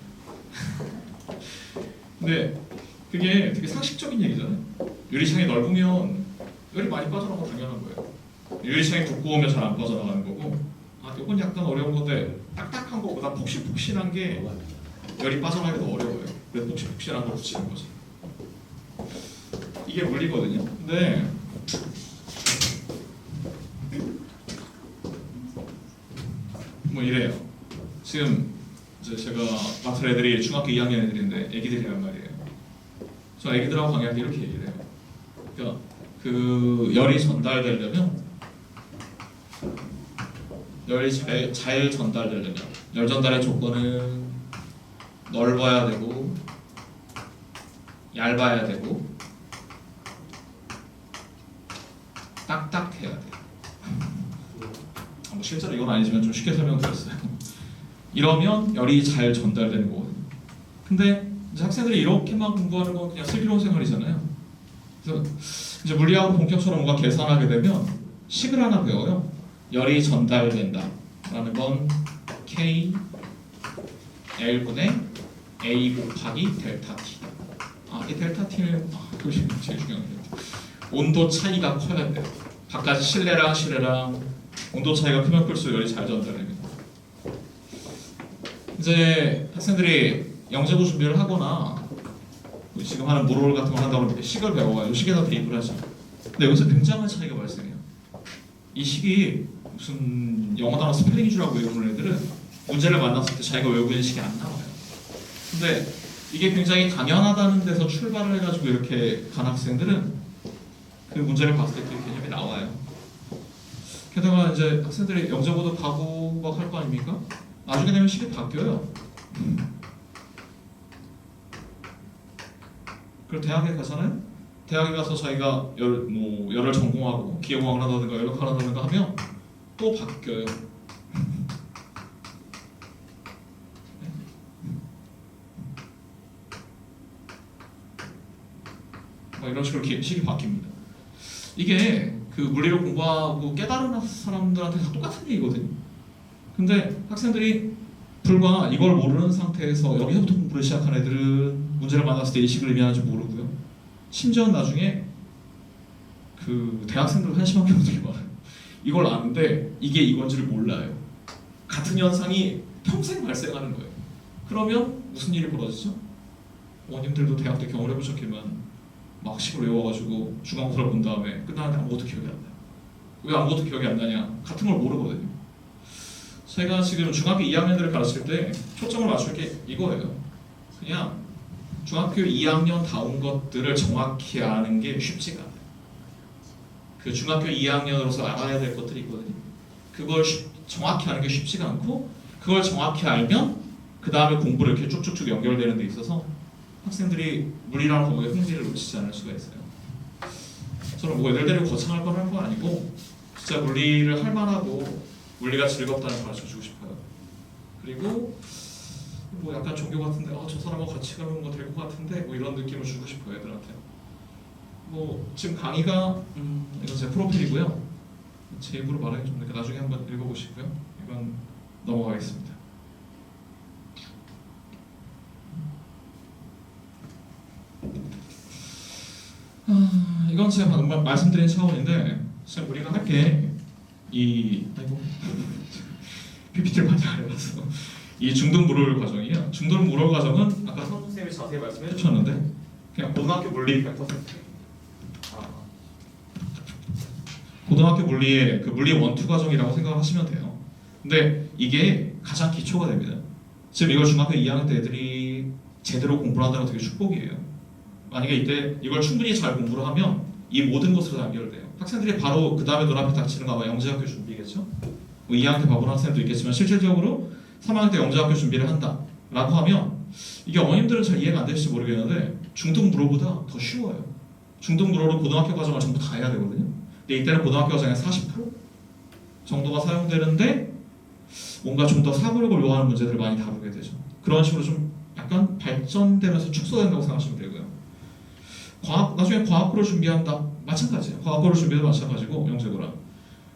근데 그게 되게 상식적인 얘기잖아요. 유리창이 넓으면 열이 많이 빠져나가고 당연한 거예요. 유리창이 두꺼우면 잘 안 빠져나가는 거고 이건 약간 어려운 건데 딱딱한 거보다 폭신폭신한 게 열이 빠져나가기도 어려워요. 그래서 폭신폭신한 걸 붙이는 거죠. 이게 물리거든요. 근데 뭐 이래요. 지금 이제 제가 맡은 애들이 중학교 2학년 애들인데 애기들이란 말이에요. 저 애기들하고 강의할 때 이렇게 얘기를 해요. 그러니까 그 열이 전달되려면 열이 잘 전달되려면 열 전달의 조건은 넓어야 되고 얇아야 되고 딱딱해야 돼요. 뭐 실제로 이건 아니지만 좀 쉽게 설명드렸어요. 이러면 열이 잘 전달되는 거거든요. 근데 이제 학생들이 이렇게만 공부하는 건 그냥 슬기로운 생활이잖아요. 그래서 이제 물리학으로 본격적으로 뭔가 계산하게 되면 식을 하나 배워요. 열이 전달된다 라는 건 K L분의 A 곱하기 델타 T다. 이 델타 T는 그것이 제일 중요한 거예요. 온도 차이가 커야 돼요. 바깥 실내랑 온도 차이가 크면 클수록 열이 잘 전달됩니다. 이제 학생들이 영재고 준비를 하거나 지금 하는 모롤 같은 거 한다고 하면 식을 배워가지고 식에다 대입을 하죠. 근데 여기서 굉장한 차이가 발생해요. 이 식이 무슨 영어 단어 스펠링 주라고 외우는 애들은 문제를 만났을 때 자기가 외우고 있는 식이 안 나와요. 근데 이게 굉장히 당연하다는 데서 출발을 해가지고 이렇게 간 학생들은 그 문제를 봤을 때 그 개념이 나와요. 게다가 이제 학생들이 영재고도 가고 막 할 거 아닙니까? 나중에 되면 식이 바뀌어요. 그리고 대학에 가잖아요. 대학에 가서 자기가 열을 전공하고 기계공학을 한다든가 연력학을 한다든가 하면 또 바뀌어요. 이런 식으로 식이 바뀝니다. 이게 그 물리를 공부하고 깨달은 사람들한테 다 똑같은 얘기거든요. 근데 학생들이 불과 이걸 모르는 상태에서 여기서부터 공부를 시작한 애들은 문제를 만났을 때 이 식을 의미하는지 모르고요. 심지어 나중에 그 대학생들 한심한 경우들이 많아요. 이걸 아는데 이게 이건지를 몰라요. 같은 현상이 평생 발생하는 거예요. 그러면 무슨 일이 벌어지죠? 어머님들도 대학 때 경험을 해보셨겠지만 막 식을 외워가지고 중간고사를 본 다음에 끝나는데 아무것도 기억이 안 나요. 왜 아무것도 기억이 안 나냐? 같은 걸 모르거든요. 제가 지금 중학교 2학년들을 가르칠 때 초점을 맞출 게 이거예요. 그냥 중학교 2학년 다운 것들을 정확히 아는 게 쉽지가 않아요. 그 중학교 2학년으로서 알아야 될 것들이 있거든요. 그걸 정확히 아는 게 쉽지가 않고 그걸 정확히 알면 그 다음에 공부를 이렇게 쭉쭉쭉 연결되는 데 있어서 학생들이 물리라는 과목에 흥미를 놓치지 않을 수가 있어요. 저는 뭐 애들 데리고 거창할 건 할 건 아니고 진짜 물리를 할 만하고 물리가 즐겁다는 걸 가르쳐주고 싶어요. 그리고 뭐 약간 종교 같은데 저 사람하고 같이 가면 뭐 될 것 같은데 뭐 이런 느낌을 주고 싶어요 애들한테. 뭐 지금 강의가 이건 제 프로필이고요. 제 입으로 말하기 좀 그러니까 나중에 한번 읽어보시고요. 이건 넘어가겠습니다. 이건 제가 방금 말씀드린 차원인데 지금 우리가 할 게 이 아이고 PPT를 많이 안 해봐서 이 중등 물홀 과정이에요. 중등 물홀 과정은 아까 선생님이 자세히 말씀해 주셨는데 그냥 고등학교 물리 100%. 고등학교 물리의 그 물리 1, 2 과정이라고 생각하시면 돼요. 근데 이게 가장 기초가 됩니다. 지금 이걸 중학교 2학년 때 애들이 제대로 공부를 한다는 건 되게 축복이에요. 만약에 이때 이걸 충분히 잘 공부를 하면 이 모든 것으로 다 연결돼요. 학생들이 바로 그 다음에 눈앞에 닥치는 거 아마 영재학교 준비겠죠? 뭐 2학년 때 바보는 학생도 있겠지만 실질적으로 3학년 때 영재학교 준비를 한다라고 하면 이게 어머님들은 잘 이해가 안 되실지 모르겠는데 중등 물어보다 더 쉬워요. 중등 물어로 고등학교 과정을 전부 다 해야 되거든요. 근데 이때는 고등학교 과정의 40% 정도가 사용되는데 뭔가 좀 더 사고력을 요하는 문제들을 많이 다루게 되죠. 그런 식으로 좀 약간 발전되면서 축소된다고 생각하시면 되고요. 나중에 과학고를 준비한다. 마찬가지예요. 과학고를 준비해도 마찬가지고 영재고랑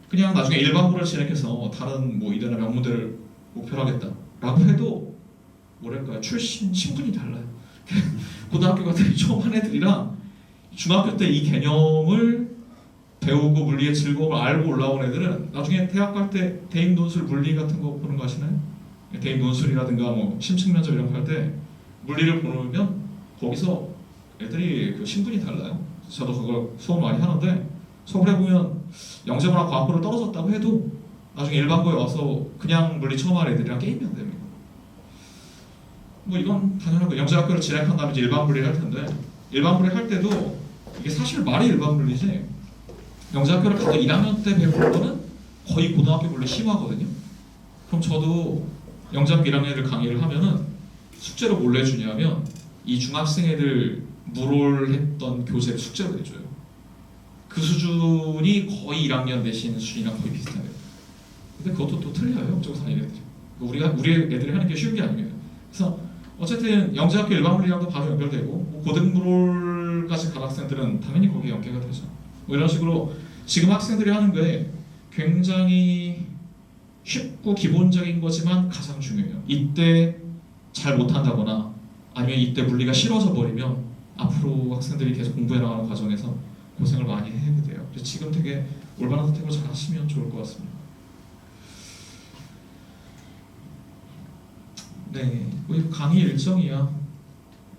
그냥 나중에 일반고를 진행해서 다른 뭐 이대나 명문대를 목표로 하겠다라고 해도 뭐랄까요 출신 신분이 달라요. 고등학교 같은 처음 한 애들이랑 중학교 때 이 개념을 배우고 물리의 즐거움을 알고 올라온 애들은 나중에 대학 갈 때 대입 논술 물리 같은 거 보는 거 아시나요? 대입 논술이라든가 뭐 심층 면접 이런 거 할 때 물리를 보면 거기서 애들이 그 신분이 달라요. 저도 그걸 수업 많이 하는데 수업을 해보면 영재고나 과학고를 떨어졌다고 해도 나중에 일반고에 와서 그냥 물리 처음 할 애들이랑 게임이 안 됩니다. 뭐 이건 당연하고 영재학교를 진학한 다음에 이제 일반 물리를 할 텐데 일반 물리를 할 때도 이게 사실 말이 일반 물리지 영재학교를 가서 1학년 때 배우는 거는 거의 고등학교 물리 심화거든요. 그럼 저도 영재학교 1학년 애들 강의를 하면은 숙제로 몰래 주냐면 이 중학생 애들 물을 했던 교재를 숙제로 내줘요. 그 수준이 거의 1학년 내신 수준이랑 거의 비슷해요. 근데 그것도 또 틀려요. 영재고 다니는 애들이. 우리 애들이 하는 게 쉬운 게 아닙니다. 그래서 어쨌든 영재학교 일반 물리랑도 바로 연결되고 뭐 고등물까지 간 학생들은 당연히 거기에 연계가 되죠. 뭐 이런 식으로 지금 학생들이 하는 게 굉장히 쉽고 기본적인 거지만 가장 중요해요. 이때 잘 못한다거나 아니면 이때 물리가 싫어져 버리면 앞으로 학생들이 계속 공부해 나가는 과정에서 고생을 많이 해야 돼요. 그래서 지금 되게 올바른 선택을 잘 하시면 좋을 것 같습니다. 네, 이 강의 일정이야.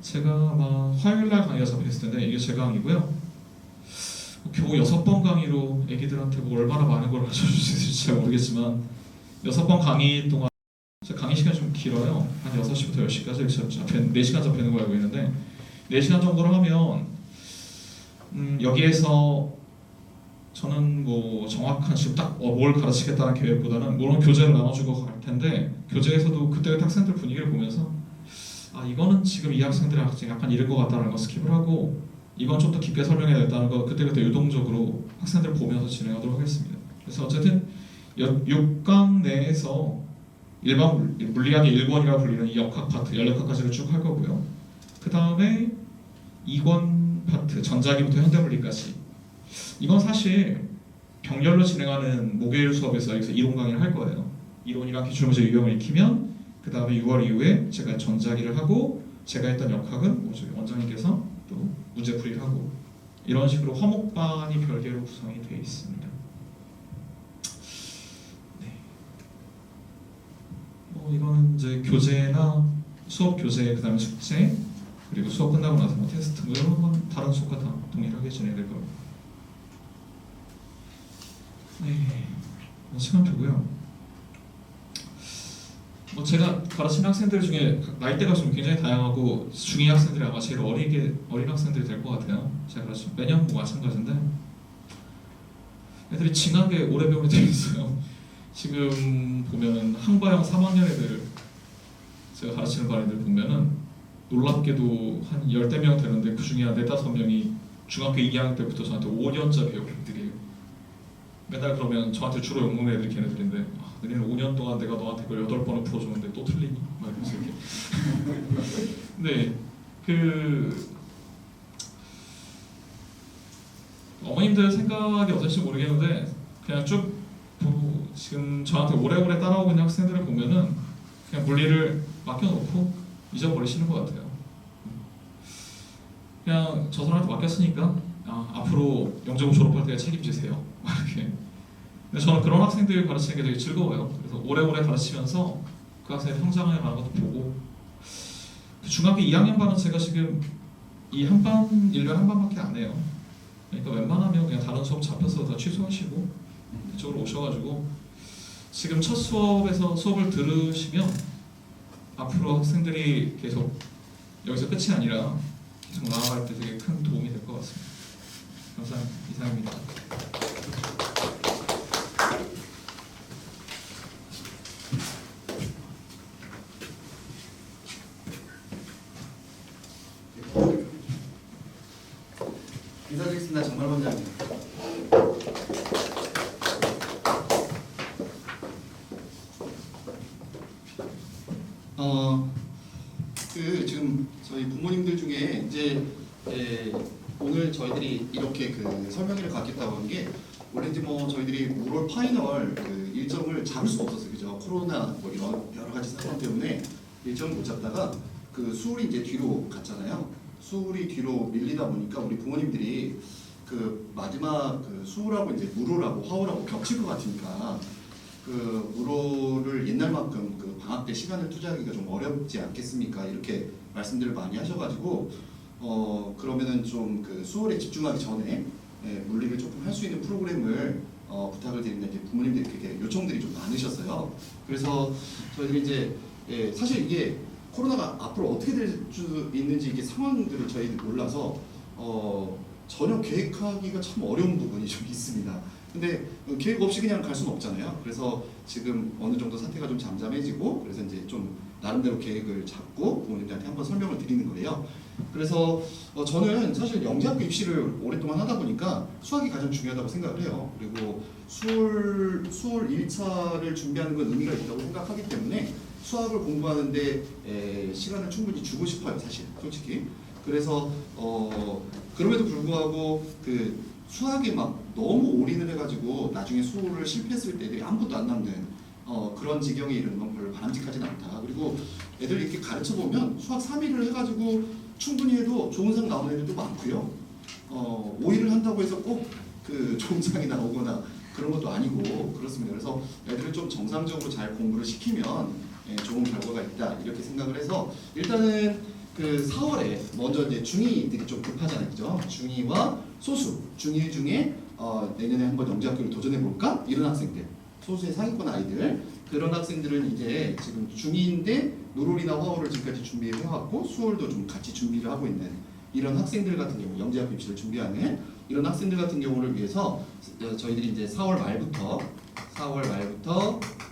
제가 아마 화요일날 강의가 잡혀있을 텐데 이게 제 강의고요. 겨우 6번 강의로 애기들한테 뭐 얼마나 많은 걸 가르쳐 줄 수 있을지 잘 모르겠지만 6번 강의 동안 제 강의 시간이 좀 길어요. 한 6시부터 10시까지 4시간 잡히는 거 알고 있는데 4시간 정도를 하면 여기에서 저는 뭐 정확한 지금 딱 뭘 가르치겠다는 계획보다는 물론 교재를 나눠주고 갈 텐데 교재에서도 그때 학생들 분위기를 보면서 아 이거는 지금 이 학생들의 학생 약간 이른 것 같다는 거 스킵을 하고 이건 좀 더 깊게 설명해야겠다는 거 그때그때 유동적으로 학생들 보면서 진행하도록 하겠습니다. 그래서 어쨌든 6강 내에서 일반 물리학의 1권이라고 불리는 이 역학 파트 16학까지를 쭉 할 거고요. 그 다음에 2권 파트 전자기부터 현대물리까지 이건 사실 병렬로 진행하는 목요일 수업에서 여기서 이론 강의를 할 거예요. 이론이랑 기출문제 유형을 익히면 그 다음에 6월 이후에 제가 전자기를 하고 제가 했던 역학은 원장님께서 또 문제풀이를 하고 이런 식으로 화목반이 별개로 구성이 되어 있습니다. 네. 이거는 이제 교재나 수업 교재 그다음에 숙제 그리고 수업 끝나고 나서 뭐 테스트 뭐 이런 건 다른 수업과 다 동일하게 진행될 겁니다. 네, 시간 두고요. 뭐 제가 가르치는 학생들 중에 나이대가 좀 굉장히 다양하고 중2 학생들이 아마 제일 어린 학생들이 될 것 같아요. 제가 가르치는 매년 뭐 마찬가지인데 애들이 징하게 오래 배우는 애들이 있어요. 지금 보면은 한과형 3학년 애들 제가 가르치는 반 애들 보면은 놀랍게도 한 10대 명 되는데 그 중에 한 4-5명이 중학교 2학년 때부터 저한테 5년째 배우는 애들이에요. 맨날 그러면 저한테 주로 욕먹는 애들이 걔네들인데 너네는 5년 동안 내가 너한테 그걸 8번을 풀어줬는데 또 틀리니? 막 이러면서 이렇게 근데 어머님들 생각이 어떨지 모르겠는데 그냥 쭉 지금 저한테 오래오래 따라오고 있는 학생들을 보면은 그냥 물리를 맡겨놓고 잊어버리시는 것 같아요. 그냥 저 사람한테 맡겼으니까 앞으로 영재고 졸업할 때 책임지세요. 이렇게. 근데 저는 그런 학생들 가르치는 게 되게 즐거워요. 그래서 오래오래 가르치면서 그 학생의 성장해 가는 것도 보고, 중학교 2학년 반은 제가 지금 이 한 반, 1년 한 반밖에 안 해요. 그러니까 웬만하면 그냥 다른 수업 잡혀서 다 취소하시고 이쪽으로 오셔가지고 지금 첫 수업에서 수업을 들으시면 앞으로 학생들이 계속 여기서 끝이 아니라 계속 나아갈 때 되게 큰 도움이 될 것 같습니다. 감사합니다. 이상입니다. 인사드리겠습니다. 정말 원장님. 지금 저희 부모님들 중에 이제 오늘 저희들이 이렇게 그 설명회를 갖겠다고 한 게 원래 이제 뭐 저희들이 5월 파이널 그 일정을 잡을 수가 없었어요. 그죠? 코로나 뭐 이런 여러 가지 사건 때문에 일정을 못 잡다가 그 수울이 이제 뒤로 갔잖아요. 수울이 뒤로 밀리다 보니까 우리 부모님들이 그 마지막 그 수울하고 이제 무로라고 화우라고 겹칠 것 같으니까 그 무로를 옛날만큼 그 방학 때 시간을 투자하기가 좀 어렵지 않겠습니까? 이렇게 말씀들을 많이 하셔가지고 그러면은 좀 그 수월에 집중하기 전에 물리를 조금 할 수 있는 프로그램을 부탁을 드리는데 이제 부모님들이 그렇게 요청들이 좀 많으셨어요. 그래서 저희들이 이제 사실 이게 코로나가 앞으로 어떻게 될 수 있는지 이게 상황들을 저희들이 몰라서 전혀 계획하기가 참 어려운 부분이 좀 있습니다. 근데 계획 없이 그냥 갈 수는 없잖아요. 그래서 지금 어느 정도 사태가 좀 잠잠해지고 그래서 이제 좀 나름대로 계획을 잡고 부모님들한테 한번 설명을 드리는 거예요. 그래서 저는 사실 영재학교 입시를 오랫동안 하다 보니까 수학이 가장 중요하다고 생각을 해요. 그리고 수월 1차를 준비하는 건 의미가 있다고 생각하기 때문에 수학을 공부하는데 시간을 충분히 주고 싶어요, 사실 솔직히. 그래서 그럼에도 불구하고 그 수학에 막 너무 올인을 해가지고 나중에 수호를 실패했을 때 애들이 아무것도 안 남는 그런 지경에 이르는 건 별로 바람직하진 않다. 그리고 애들 이렇게 가르쳐 보면 수학 3일을 해가지고 충분히 해도 좋은 상 나오는 애들도 많고요. 5일을 한다고 해서 꼭 그 좋은 상이 나오거나 그런 것도 아니고 그렇습니다. 그래서 애들을 좀 정상적으로 잘 공부를 시키면 좋은 결과가 있다 이렇게 생각을 해서 일단은 그 4월에 먼저 이제 중2들이 좀 급하잖아요, 그죠? 중2와 소수, 중1 중에 내년에 한번 영재학교를 도전해 볼까? 이런 학생들, 소수의 상위권 아이들 그런 학생들은 이제 지금 중2인데 노롤이나 화호를 지금까지 준비해 왔고 수월도 좀 같이 준비를 하고 있는 이런 학생들 같은 경우 영재학교 입시를 준비하는 이런 학생들 같은 경우를 위해서 저희들이 이제 4월 말부터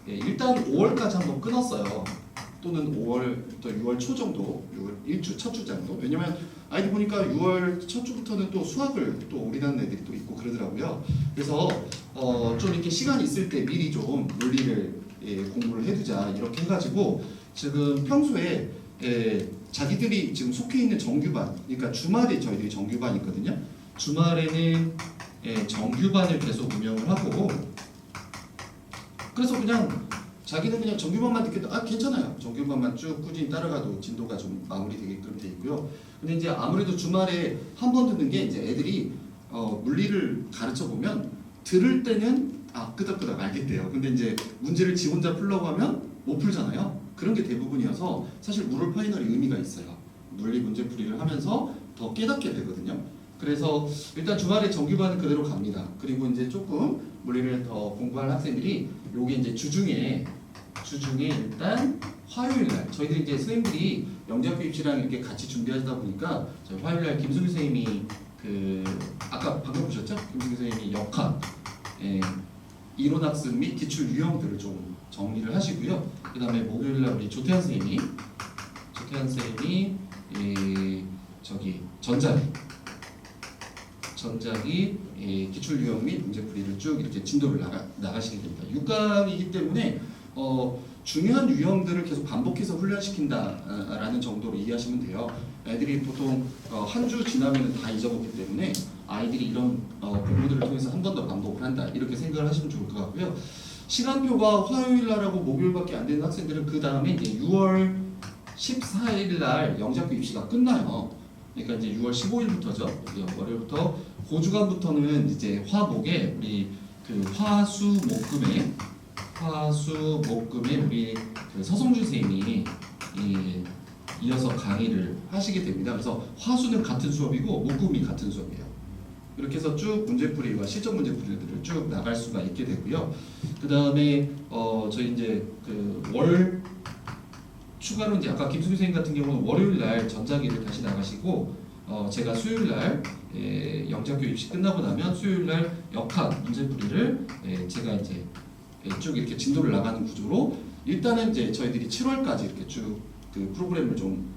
일단 5월까지 한번 끊었어요. 또는 5월부터 6월 초 정도, 6월 1주 첫 주 정도. 왜냐면 아이들 보니까 6월 첫 주부터는 또 수학을 또 올인하는 애들이 또 있고 그러더라고요. 그래서 좀 이렇게 시간이 있을 때 미리 좀 물리를 공부를 해두자 이렇게 해가지고 지금 평소에 자기들이 지금 속해 있는 정규반, 그러니까 주말에 저희들이 정규반이 있거든요. 주말에는 정규반을 계속 운영을 하고 그래서 그냥 자기는 그냥 정규반만 듣겠다. 괜찮아요. 정규반만 쭉 꾸준히 따라가도 진도가 좀 마무리되게끔 돼 있고요. 근데 이제 아무래도 주말에 한 번 듣는 게 이제 애들이 물리를 가르쳐 보면 들을 때는 끄덕끄덕 알겠대요. 근데 이제 문제를 지 혼자 풀려고 하면 못 풀잖아요. 그런 게 대부분이어서 사실 물을 파이널이 의미가 있어요. 물리 문제 풀이를 하면서 더 깨닫게 되거든요. 그래서 일단 주말에 정규반은 그대로 갑니다. 그리고 이제 조금 물리를 더 공부할 학생들이 요게 이제 주중에 일단 화요일 날 저희들이 이제 선생님들이 영재학교 입시랑 이렇게 같이 준비하다 보니까 저희 화요일 날 김승규 선생님이 그 아까 방금 보셨죠? 김승규 선생님이 역학 이론학습 및 기출 유형들을 좀 정리를 하시고요. 그 다음에 목요일 날 우리 조태한 선생님이 저기 전자기 기출 유형 및 문제풀이를 쭉 이렇게 진도를 나가시게 됩니다. 6강이기 때문에 중요한 유형들을 계속 반복해서 훈련시킨다라는 정도로 이해하시면 돼요. 애들이 보통 한 주 지나면 다 잊어먹기 때문에 아이들이 이런 공부들을 통해서 한 번 더 반복을 한다 이렇게 생각을 하시면 좋을 것 같고요. 시간표가 화요일 날하고 목요일밖에 안 되는 학생들은 그 다음에 이제 6월 14일 날 영재학교 입시가 끝나요. 그러니까 이제 6월 15일부터죠. 월요일부터 그 주간부터는 이제 화목에 우리 그 화수목금에 우리 그 서성준 선생님이 이어서 강의를 하시게 됩니다. 그래서 화수는 같은 수업이고 목금이 같은 수업이에요. 이렇게 해서 쭉 문제풀이와 실전 문제풀이들을 쭉 나갈 수가 있게 되고요. 그 다음에 저희 이제 그 월 추가로 이제 아까 김수미 선생님 같은 경우는 월요일 날 전자기를 다시 나가시고 제가 수요일 날 영재학교 입시 끝나고 나면 수요일 날 역학 문제풀이를 제가 이제 쭉 이렇게 진도를 나가는 구조로 일단은 이제 저희들이 7월까지 이렇게 쭉 그 프로그램을 좀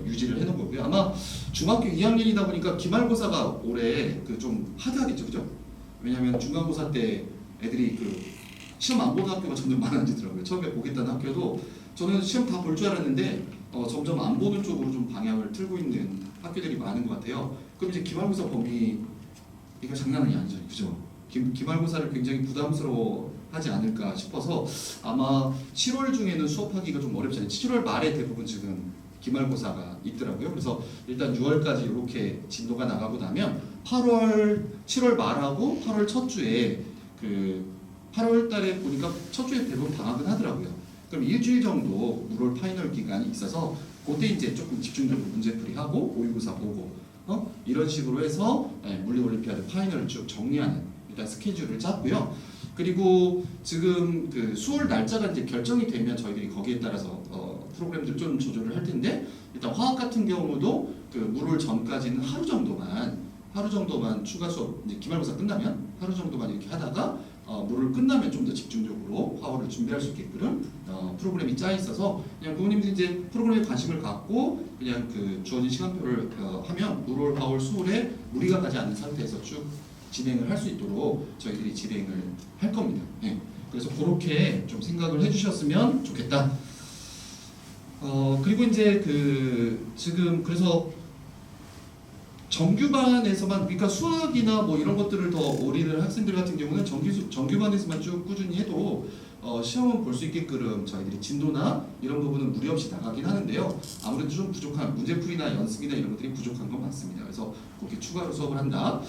유지를 해놓은 거고요. 아마 중학교 2학년이다 보니까 기말고사가 올해 그 좀 하드하겠죠, 그죠? 왜냐하면 중간고사 때 애들이 그 시험 안 보는 학교가 점점 많아지더라고요. 처음에 보겠다는 학교도 저는 시험 다 볼 줄 알았는데 점점 안 보는 쪽으로 좀 방향을 틀고 있는 학교들이 많은 것 같아요. 그럼 이제 기말고사 범위 이거 장난이 아니죠, 그죠? 기말고사를 굉장히 부담스러워하지 않을까 싶어서 아마 7월 중에는 수업하기가 좀 어렵잖아요. 7월 말에 대부분 지금 기말고사가 있더라고요. 그래서 일단 6월까지 이렇게 진도가 나가고 나면 7월 말하고 8월 첫 주에 그 8월 달에 보니까 첫 주에 대부분 방학은 하더라고요. 그럼 일주일 정도 물월 파이널 기간이 있어서 그때 이제 조금 집중적으로 문제풀이하고 모의고사 보고 이런 식으로 해서 물리올림피아드 파이널을 쭉 정리하는 일단 스케줄을 짰고요. 그리고 지금 그 수월 날짜가 이제 결정이 되면 저희들이 거기에 따라서 프로그램들 좀 조절을 할 텐데 일단 화학 같은 경우도 그 물올 전까지는 하루 정도만 추가 수업 이제 기말고사 끝나면 하루 정도만 이렇게 하다가 물을 끝나면 좀 더 집중적으로 화월을 준비할 수 있게끔 프로그램이 짜 있어서 그냥 부모님들이 이제 프로그램에 관심을 갖고 그냥 그 주어진 시간표를 하면 물올, 화월, 수월에 무리가 가지 않는 상태에서 쭉 진행을 할 수 있도록 저희들이 진행을 할 겁니다. 네. 그래서 그렇게 좀 생각을 해주셨으면 좋겠다. 그리고 이제 그 지금 그래서 정규반에서만 그러니까 수학이나 뭐 이런 것들을 더 올인을 학생들 같은 경우는 정규반에서만 쭉 꾸준히 해도 시험은 볼 수 있게끔 저희들이 진도나 이런 부분은 무리 없이 나가긴 하는데요. 아무래도 좀 부족한 문제풀이나 연습이나 이런 것들이 부족한 건 맞습니다. 그래서 그렇게 추가로 수업을 한다.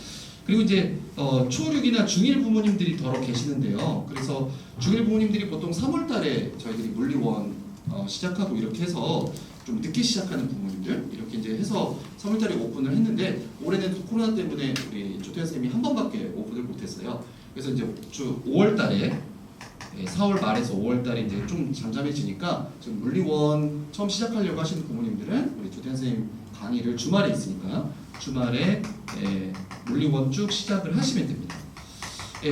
그리고 이제 초6이나 중1 부모님들이 더러 계시는데요. 그래서 중1 부모님들이 보통 3월달에 저희들이 물리원 시작하고 이렇게 해서 좀 늦게 시작하는 부모님들 이렇게 이제 해서 3월달에 오픈을 했는데 올해는 코로나 때문에 우리 조태현 쌤이 한 번밖에 오픈을 못했어요. 그래서 이제 5월달에 4월 말에서 5월달에 이제 좀 잠잠해지니까 지금 물리원 처음 시작하려고 하시는 부모님들은 우리 조태현 쌤 강의를 주말에 있으니까 주말에 물리원 쭉 시작을 하시면 됩니다.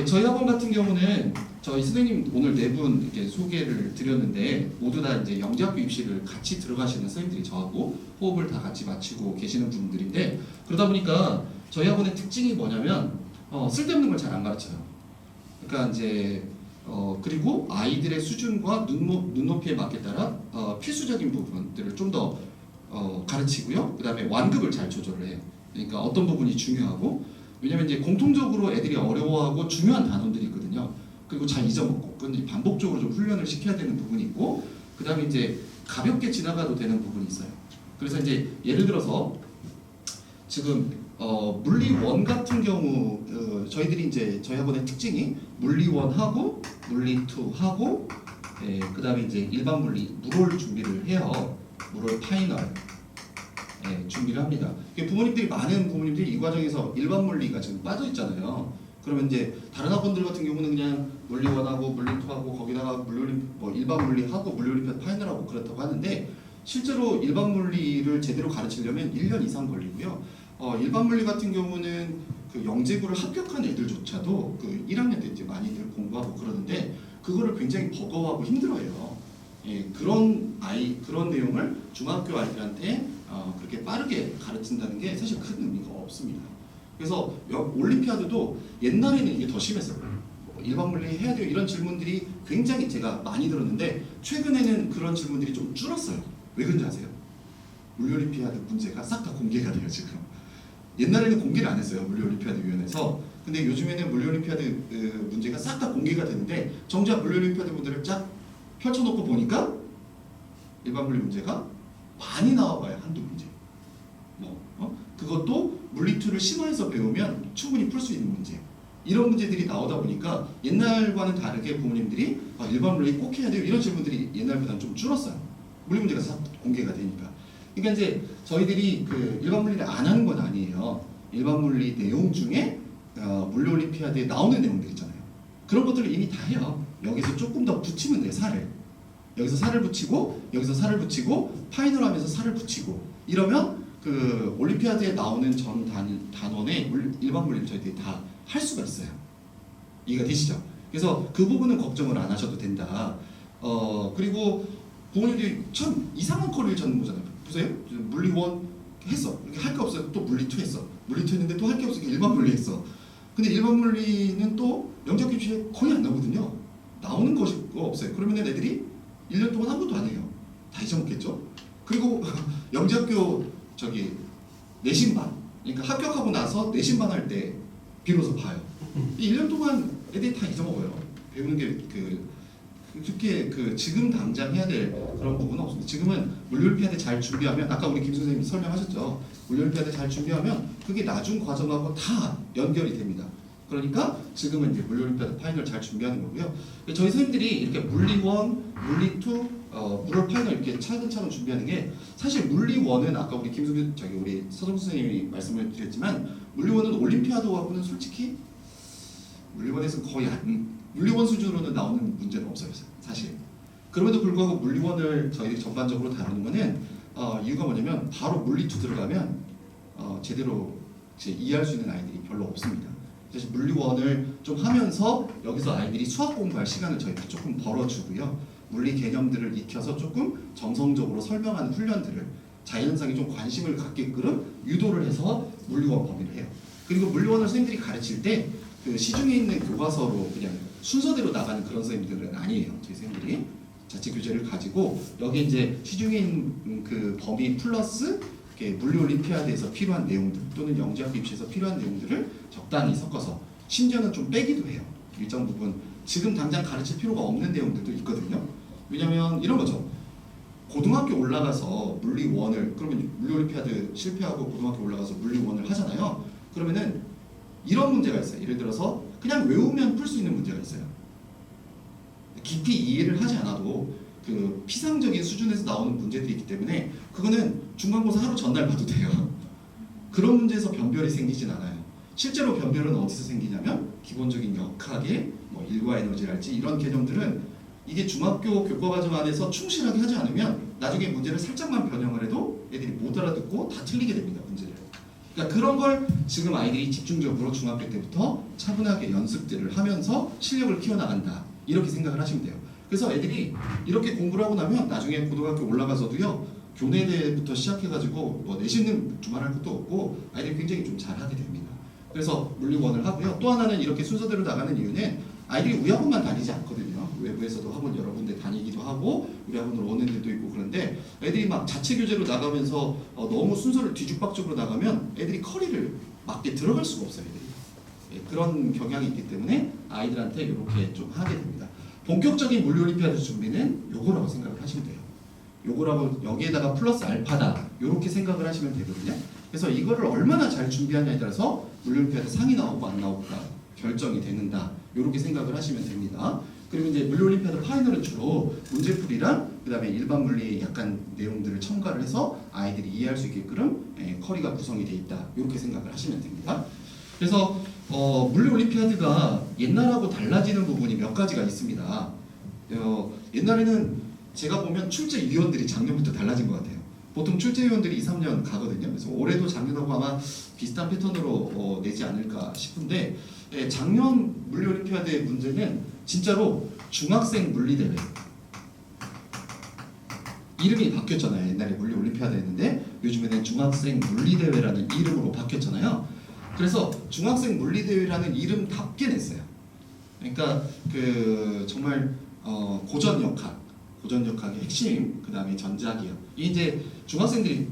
저희 학원 같은 경우는 저희 선생님 오늘 4분 이렇게 소개를 드렸는데 모두 다 이제 영재학교 입시를 같이 들어가시는 선생님들이 저하고 호흡을 다 같이 맞추고 계시는 분들인데 그러다 보니까 저희 학원의 특징이 뭐냐면 쓸데없는 걸 잘 안 가르쳐요. 그러니까 이제 그리고 아이들의 수준과 눈높이에 맞게 따라 필수적인 부분들을 좀 더 가르치고요. 그 다음에 완급을 잘 조절을 해요. 그러니까 어떤 부분이 중요하고 왜냐면 이제 공통적으로 애들이 어려워하고 중요한 단원들이 있거든요. 그리고 잘 잊어먹고 그건 반복적으로 좀 훈련을 시켜야 되는 부분이 있고 그 다음에 이제 가볍게 지나가도 되는 부분이 있어요. 그래서 이제 예를 들어서 지금 물리원 같은 경우 저희들이 이제 저희 학원의 특징이 물리원하고 물리2하고 그 다음에 이제 일반 물리 물올 준비를 해요. 물올 파이널 준비를 합니다. 부모님들이 많은 부모님들이 이 과정에서 일반 물리가 지금 빠져 있잖아요. 그러면 이제 다른 학원들 같은 경우는 그냥 물리1하고 물리2하고 거기다가 일반 물리하고 물리올림피아드 파이널하고 그렇다고 하는데 실제로 일반 물리를 제대로 가르치려면 1년 이상 걸리고요. 일반 물리 같은 경우는 그 영재고를 합격한 애들조차도 그 1학년 때 이제 많이들 공부하고 그러는데 그거를 굉장히 버거워하고 힘들어해요. 그런 내용을 중학교 아이들한테 그렇게 빠르게 가르친다는 게 사실 큰 의미가 없습니다. 그래서 올림피아드도 옛날에는 이게 더 심했어요. 일반 물리 해야 돼요 이런 질문들이 굉장히 제가 많이 들었는데 최근에는 그런 질문들이 좀 줄었어요. 왜 그런지 아세요? 물리올림피아드 문제가 싹 다 공개가 돼요 지금. 옛날에는 공개를 안 했어요. 물리올림피아드위원회에서. 근데 요즘에는 물리올림피아드 문제가 싹 다 공개가 되는데 정작 물리올림피아드 문제를 쫙 펼쳐놓고 보니까 일반 물리 문제가 많이 나와봐요. 한두 문제. 그것도 물리2를 심화해서 배우면 충분히 풀 수 있는 문제. 이런 문제들이 나오다 보니까 옛날과는 다르게 부모님들이 일반 물리 꼭 해야 돼요. 이런 질문들이 옛날보다는 좀 줄었어요. 물리 문제가 싹 공개가 되니까. 그러니까 이제 저희들이 그 일반 물리를 안 하는 건 아니에요. 일반 물리 내용 중에 물리 올림피아드에 나오는 내용들 있잖아요. 그런 것들을 이미 다 해요. 여기서 조금 더 붙이면 돼요. 살을. 여기서 살을 붙이고 여기서 살을 붙이고 파이널 하면서 살을 붙이고 이러면 그 올림피아드에 나오는 전 단원의 일반 물리를 저희들이 다 할 수가 있어요. 이해가 되시죠? 그래서 그 부분은 걱정을 안 하셔도 된다. 그리고 부모님들이 참 이상한 거리를 찾는 거잖아요. 보세요. 물리 1 했어. 이렇게 할 게 없어요. 또 물리 2 했어. 물리 2 했는데 또 할 게 없으니까 일반 물리 했어. 근데 일반 물리는 또 영작 교시에 거의 안 나오거든요. 나오는 것이 없어요. 그러면 애들이 1년 동안 아무것도 안 해요. 다 잊어먹겠죠? 그리고 영재학교 내신반, 그러니까 합격하고 나서 내신반 할 때 비로소 봐요. 이 1년 동안 애들이 다 잊어먹어요. 배우는 게 그렇게 지금 당장 해야 될 그런 부분은 없습니다. 지금은 물리올림피아드 잘 준비하면 아까 우리 김 선생님 설명하셨죠. 물리올림피아드 잘 준비하면 그게 나중 과정하고 다 연결이 됩니다. 그러니까 지금은 이제 물리올림피아드 파이널 잘 준비하는 거고요. 저희 선생님들이 이렇게 물리 1, 물리 2, 물올 파이널 이렇게 차근차근 준비하는 게 사실 물리 1은 아까 우리 우리 서정 선생님이 말씀을 드렸지만 물리 1은 올림피아드하고는 솔직히 물리 1에서는 거의 물리 1 수준으로는 나오는 문제는 없어요. 사실. 그럼에도 불구하고 물리 1을 저희들이 전반적으로 다루는 거는 이유가 뭐냐면 바로 물리 2 들어가면 제대로 이해할 수 있는 아이들이 별로 없습니다. 그래서 물리 1을 좀 하면서 여기서 아이들이 수학 공부할 시간을 저희가 조금 벌어주고요. 물리 개념들을 익혀서 조금 정성적으로 설명하는 훈련들을 자연상에 좀 관심을 갖게끔 유도를 해서 물리 1 범위를 해요. 그리고 물리 1을 선생님들이 가르칠 때 그 시중에 있는 교과서로 그냥 순서대로 나가는 그런 선생님들은 아니에요. 저희 선생님들이 자체 교재를 가지고 여기 이제 시중에 있는 그 범위 플러스 물리 올림피아드에서 필요한 내용들 또는 영재학교 입시에서 필요한 내용들을 적당히 섞어서 심지어는 좀 빼기도 해요. 일정 부분 지금 당장 가르칠 필요가 없는 내용들도 있거든요. 왜냐면 이런 거죠. 고등학교 올라가서 물리 1을 그러면 물리 올림피아드 실패하고 고등학교 올라가서 물리 1을 하잖아요. 그러면은 이런 문제가 있어요. 예를 들어서 그냥 외우면 풀 수 있는 문제가 있어요. 깊이 이해를 하지 않아도 그 피상적인 수준에서 나오는 문제들이 있기 때문에 그거는 중간고사 하루 전날 봐도 돼요. 그런 문제에서 변별이 생기진 않아요. 실제로 변별은 어디서 생기냐면 기본적인 역학의 일과 에너지랄지 이런 개념들은 이게 중학교 교과과정 안에서 충실하게 하지 않으면 나중에 문제를 살짝만 변형을 해도 애들이 못 알아듣고 다 틀리게 됩니다. 문제를. 그러니까 그런 걸 지금 아이들이 집중적으로 중학교 때부터 차분하게 연습들을 하면서 실력을 키워나간다. 이렇게 생각을 하시면 돼요. 그래서 애들이 이렇게 공부를 하고 나면 나중에 고등학교 올라가서도요. 교내대부터 시작해가지고 내신은 두말할 것도 없고 아이들이 굉장히 좀 잘하게 됩니다. 그래서 물리 1을 하고요. 또 하나는 이렇게 순서대로 나가는 이유는 아이들이 우리 학원만 다니지 않거든요. 외부에서도 학원 여러 군데 다니기도 하고 우리 학원으로 오는 데도 있고 그런데 애들이 막 자체 교재로 나가면서 너무 순서를 뒤죽박죽으로 나가면 애들이 커리를 맞게 들어갈 수가 없어요. 애들이. 그런 경향이 있기 때문에 아이들한테 이렇게 좀 하게 됩니다. 본격적인 물리 올림피아드 준비는 요거라고 생각을 하시면 돼요. 요거라고 여기에다가 플러스 알파다 이렇게 생각을 하시면 되거든요. 그래서 이거를 얼마나 잘 준비하냐에 따라서 물리 올림피아드 상이 나오고 안 나오고가 결정이 되는다. 이렇게 생각을 하시면 됩니다. 그리고 이제 물리 올림피아드 파이널은 주로 문제풀이랑 그다음에 일반 물리의 약간 내용들을 첨가를 해서 아이들이 이해할 수 있게끔 커리가 구성이 돼 있다. 이렇게 생각을 하시면 됩니다. 그래서 물리 올림피아드가 옛날하고 달라지는 부분이 몇 가지가 있습니다. 옛날에는 제가 보면 출제위원들이 작년부터 달라진 것 같아요. 보통 출제위원들이 2, 3년 가거든요. 그래서 올해도 작년하고 아마 비슷한 패턴으로 내지 않을까 싶은데 작년 물리 올림피아드의 문제는 진짜로 중학생 물리대회 이름이 바뀌었잖아요. 옛날에 물리 올림피아드였는데 요즘에는 중학생 물리대회라는 이름으로 바뀌었잖아요. 그래서 중학생 물리대회라는 이름답게 냈어요. 그러니까 정말 고전 역학의 핵심, 그 다음에 전자기업. 이제 중학생들이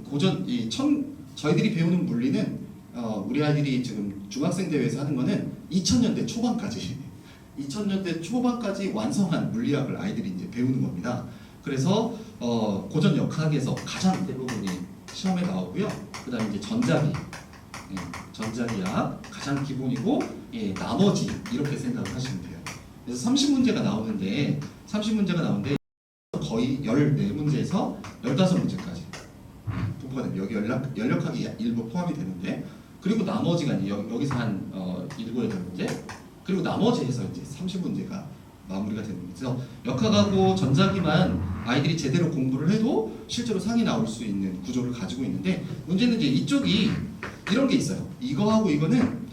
저희들이 배우는 물리는 우리 아이들이 지금 중학생 대회에서 하는 거는 2000년대 초반까지 2000년대 초반까지 완성한 물리학을 아이들이 이제 배우는 겁니다. 그래서 고전 역학에서 가장 대부분이 시험에 나오고요. 그다음에 이제 전자기, 전자기학 가장 기본이고, 나머지 이렇게 생각을 하시면 돼요. 그래서 30문제가 나오는데 거의 14문제에서 15문제까지 분포가 됩니다. 여기 연력학이 일부 포함이 되는데, 그리고 나머지가 이제 여기서 한 7, 8문제, 그리고 나머지 해서 이제 30문제가 마무리가 되는 거죠. 그래서 역학하고 전자기만 아이들이 제대로 공부를 해도 실제로 상이 나올 수 있는 구조를 가지고 있는데, 문제는 이제 이쪽이 이런 게 있어요. 이거하고 이거는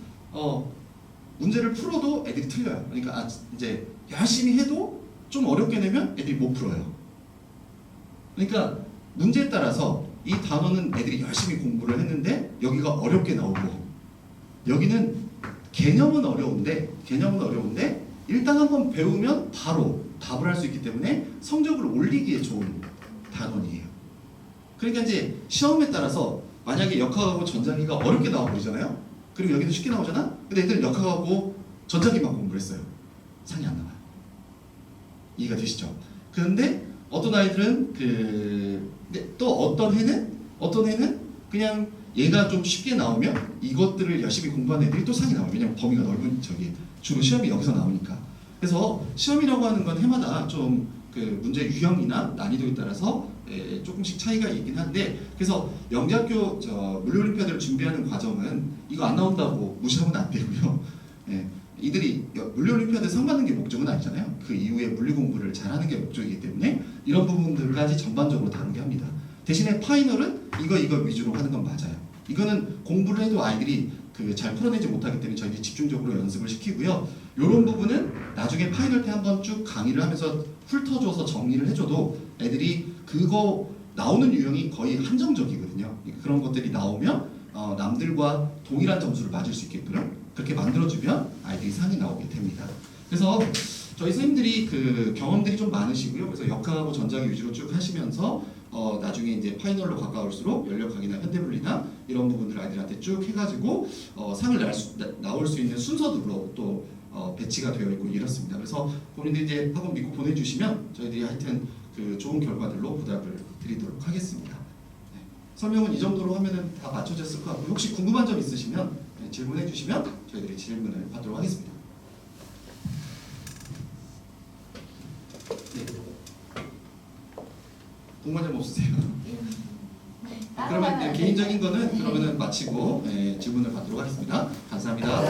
문제를 풀어도 애들이 틀려요. 그러니까 이제 열심히 해도 좀 어렵게 내면 애들이 못 풀어요. 그러니까 문제에 따라서 이 단어는 애들이 열심히 공부를 했는데 여기가 어렵게 나오고, 여기는 개념은 어려운데 일단 한번 배우면 바로 답을 할 수 있기 때문에 성적을 올리기에 좋은 단원이에요. 그러니까 이제 시험에 따라서 만약에 역학하고 전자기가 어렵게 나와버리잖아요. 그리고 여기도 쉽게 나오잖아. 근데 애들은 역학하고 전자기만 공부를 했어요. 상이 안 나와요. 이해가 되시죠? 그런데 어떤 아이들은 근데 또 어떤 해는 그냥 얘가 좀 쉽게 나오면 이것들을 열심히 공부하는 애들이 또 상이 나와요. 왜냐면 범위가 넓은 주로 시험이 여기서 나오니까. 그래서 시험이라고 하는 건 해마다 좀 문제 유형이나 난이도에 따라서 조금씩 차이가 있긴 한데, 그래서 영재학교 물리올림피아드를 준비하는 과정은 이거 안 나온다고 무시하면 안 되고요. 이들이 물리올림피아드 상 받는 게 목적은 아니잖아요. 그 이후에 물리 공부를 잘하는 게 목적이기 때문에 이런 부분들까지 전반적으로 다루게 합니다. 대신에 파이널은 이거 위주로 하는 건 맞아요. 이거는 공부를 해도 아이들이 잘 풀어내지 못하기 때문에 저희들이 집중적으로 연습을 시키고요. 이런 부분은 나중에 파이널 때 한번 쭉 강의를 하면서 훑어줘서 정리를 해줘도 애들이 그거 나오는 유형이 거의 한정적이거든요. 그런 것들이 나오면 남들과 동일한 점수를 맞을 수 있게끔 그렇게 만들어주면 아이들이 상이 나오게 됩니다. 그래서 저희 선생님들이 경험들이 좀 많으시고요. 그래서 역학하고 전자기 위주로 쭉 하시면서 나중에 이제 파이널로 가까울수록 연력학이나 현대물리나 이런 부분들 아이들한테 쭉 해가지고 상을 나올 수 있는 순서들로 또 배치가 되어 있고 이렇습니다. 그래서 본인들이 이제 학원 믿고 보내주시면 저희들이 하여튼 좋은 결과들로 보답을 드리도록 하겠습니다. 네. 설명은 이 정도로 하면은 다 맞춰졌을 것 같고, 혹시 궁금한 점 있으시면 질문해 주시면 저희들이 질문을 받도록 하겠습니다. 네. 궁금한 점 없으세요? 그러면 개인적인 거는 그러면은 마치고 질문을 받도록 하겠습니다. 감사합니다.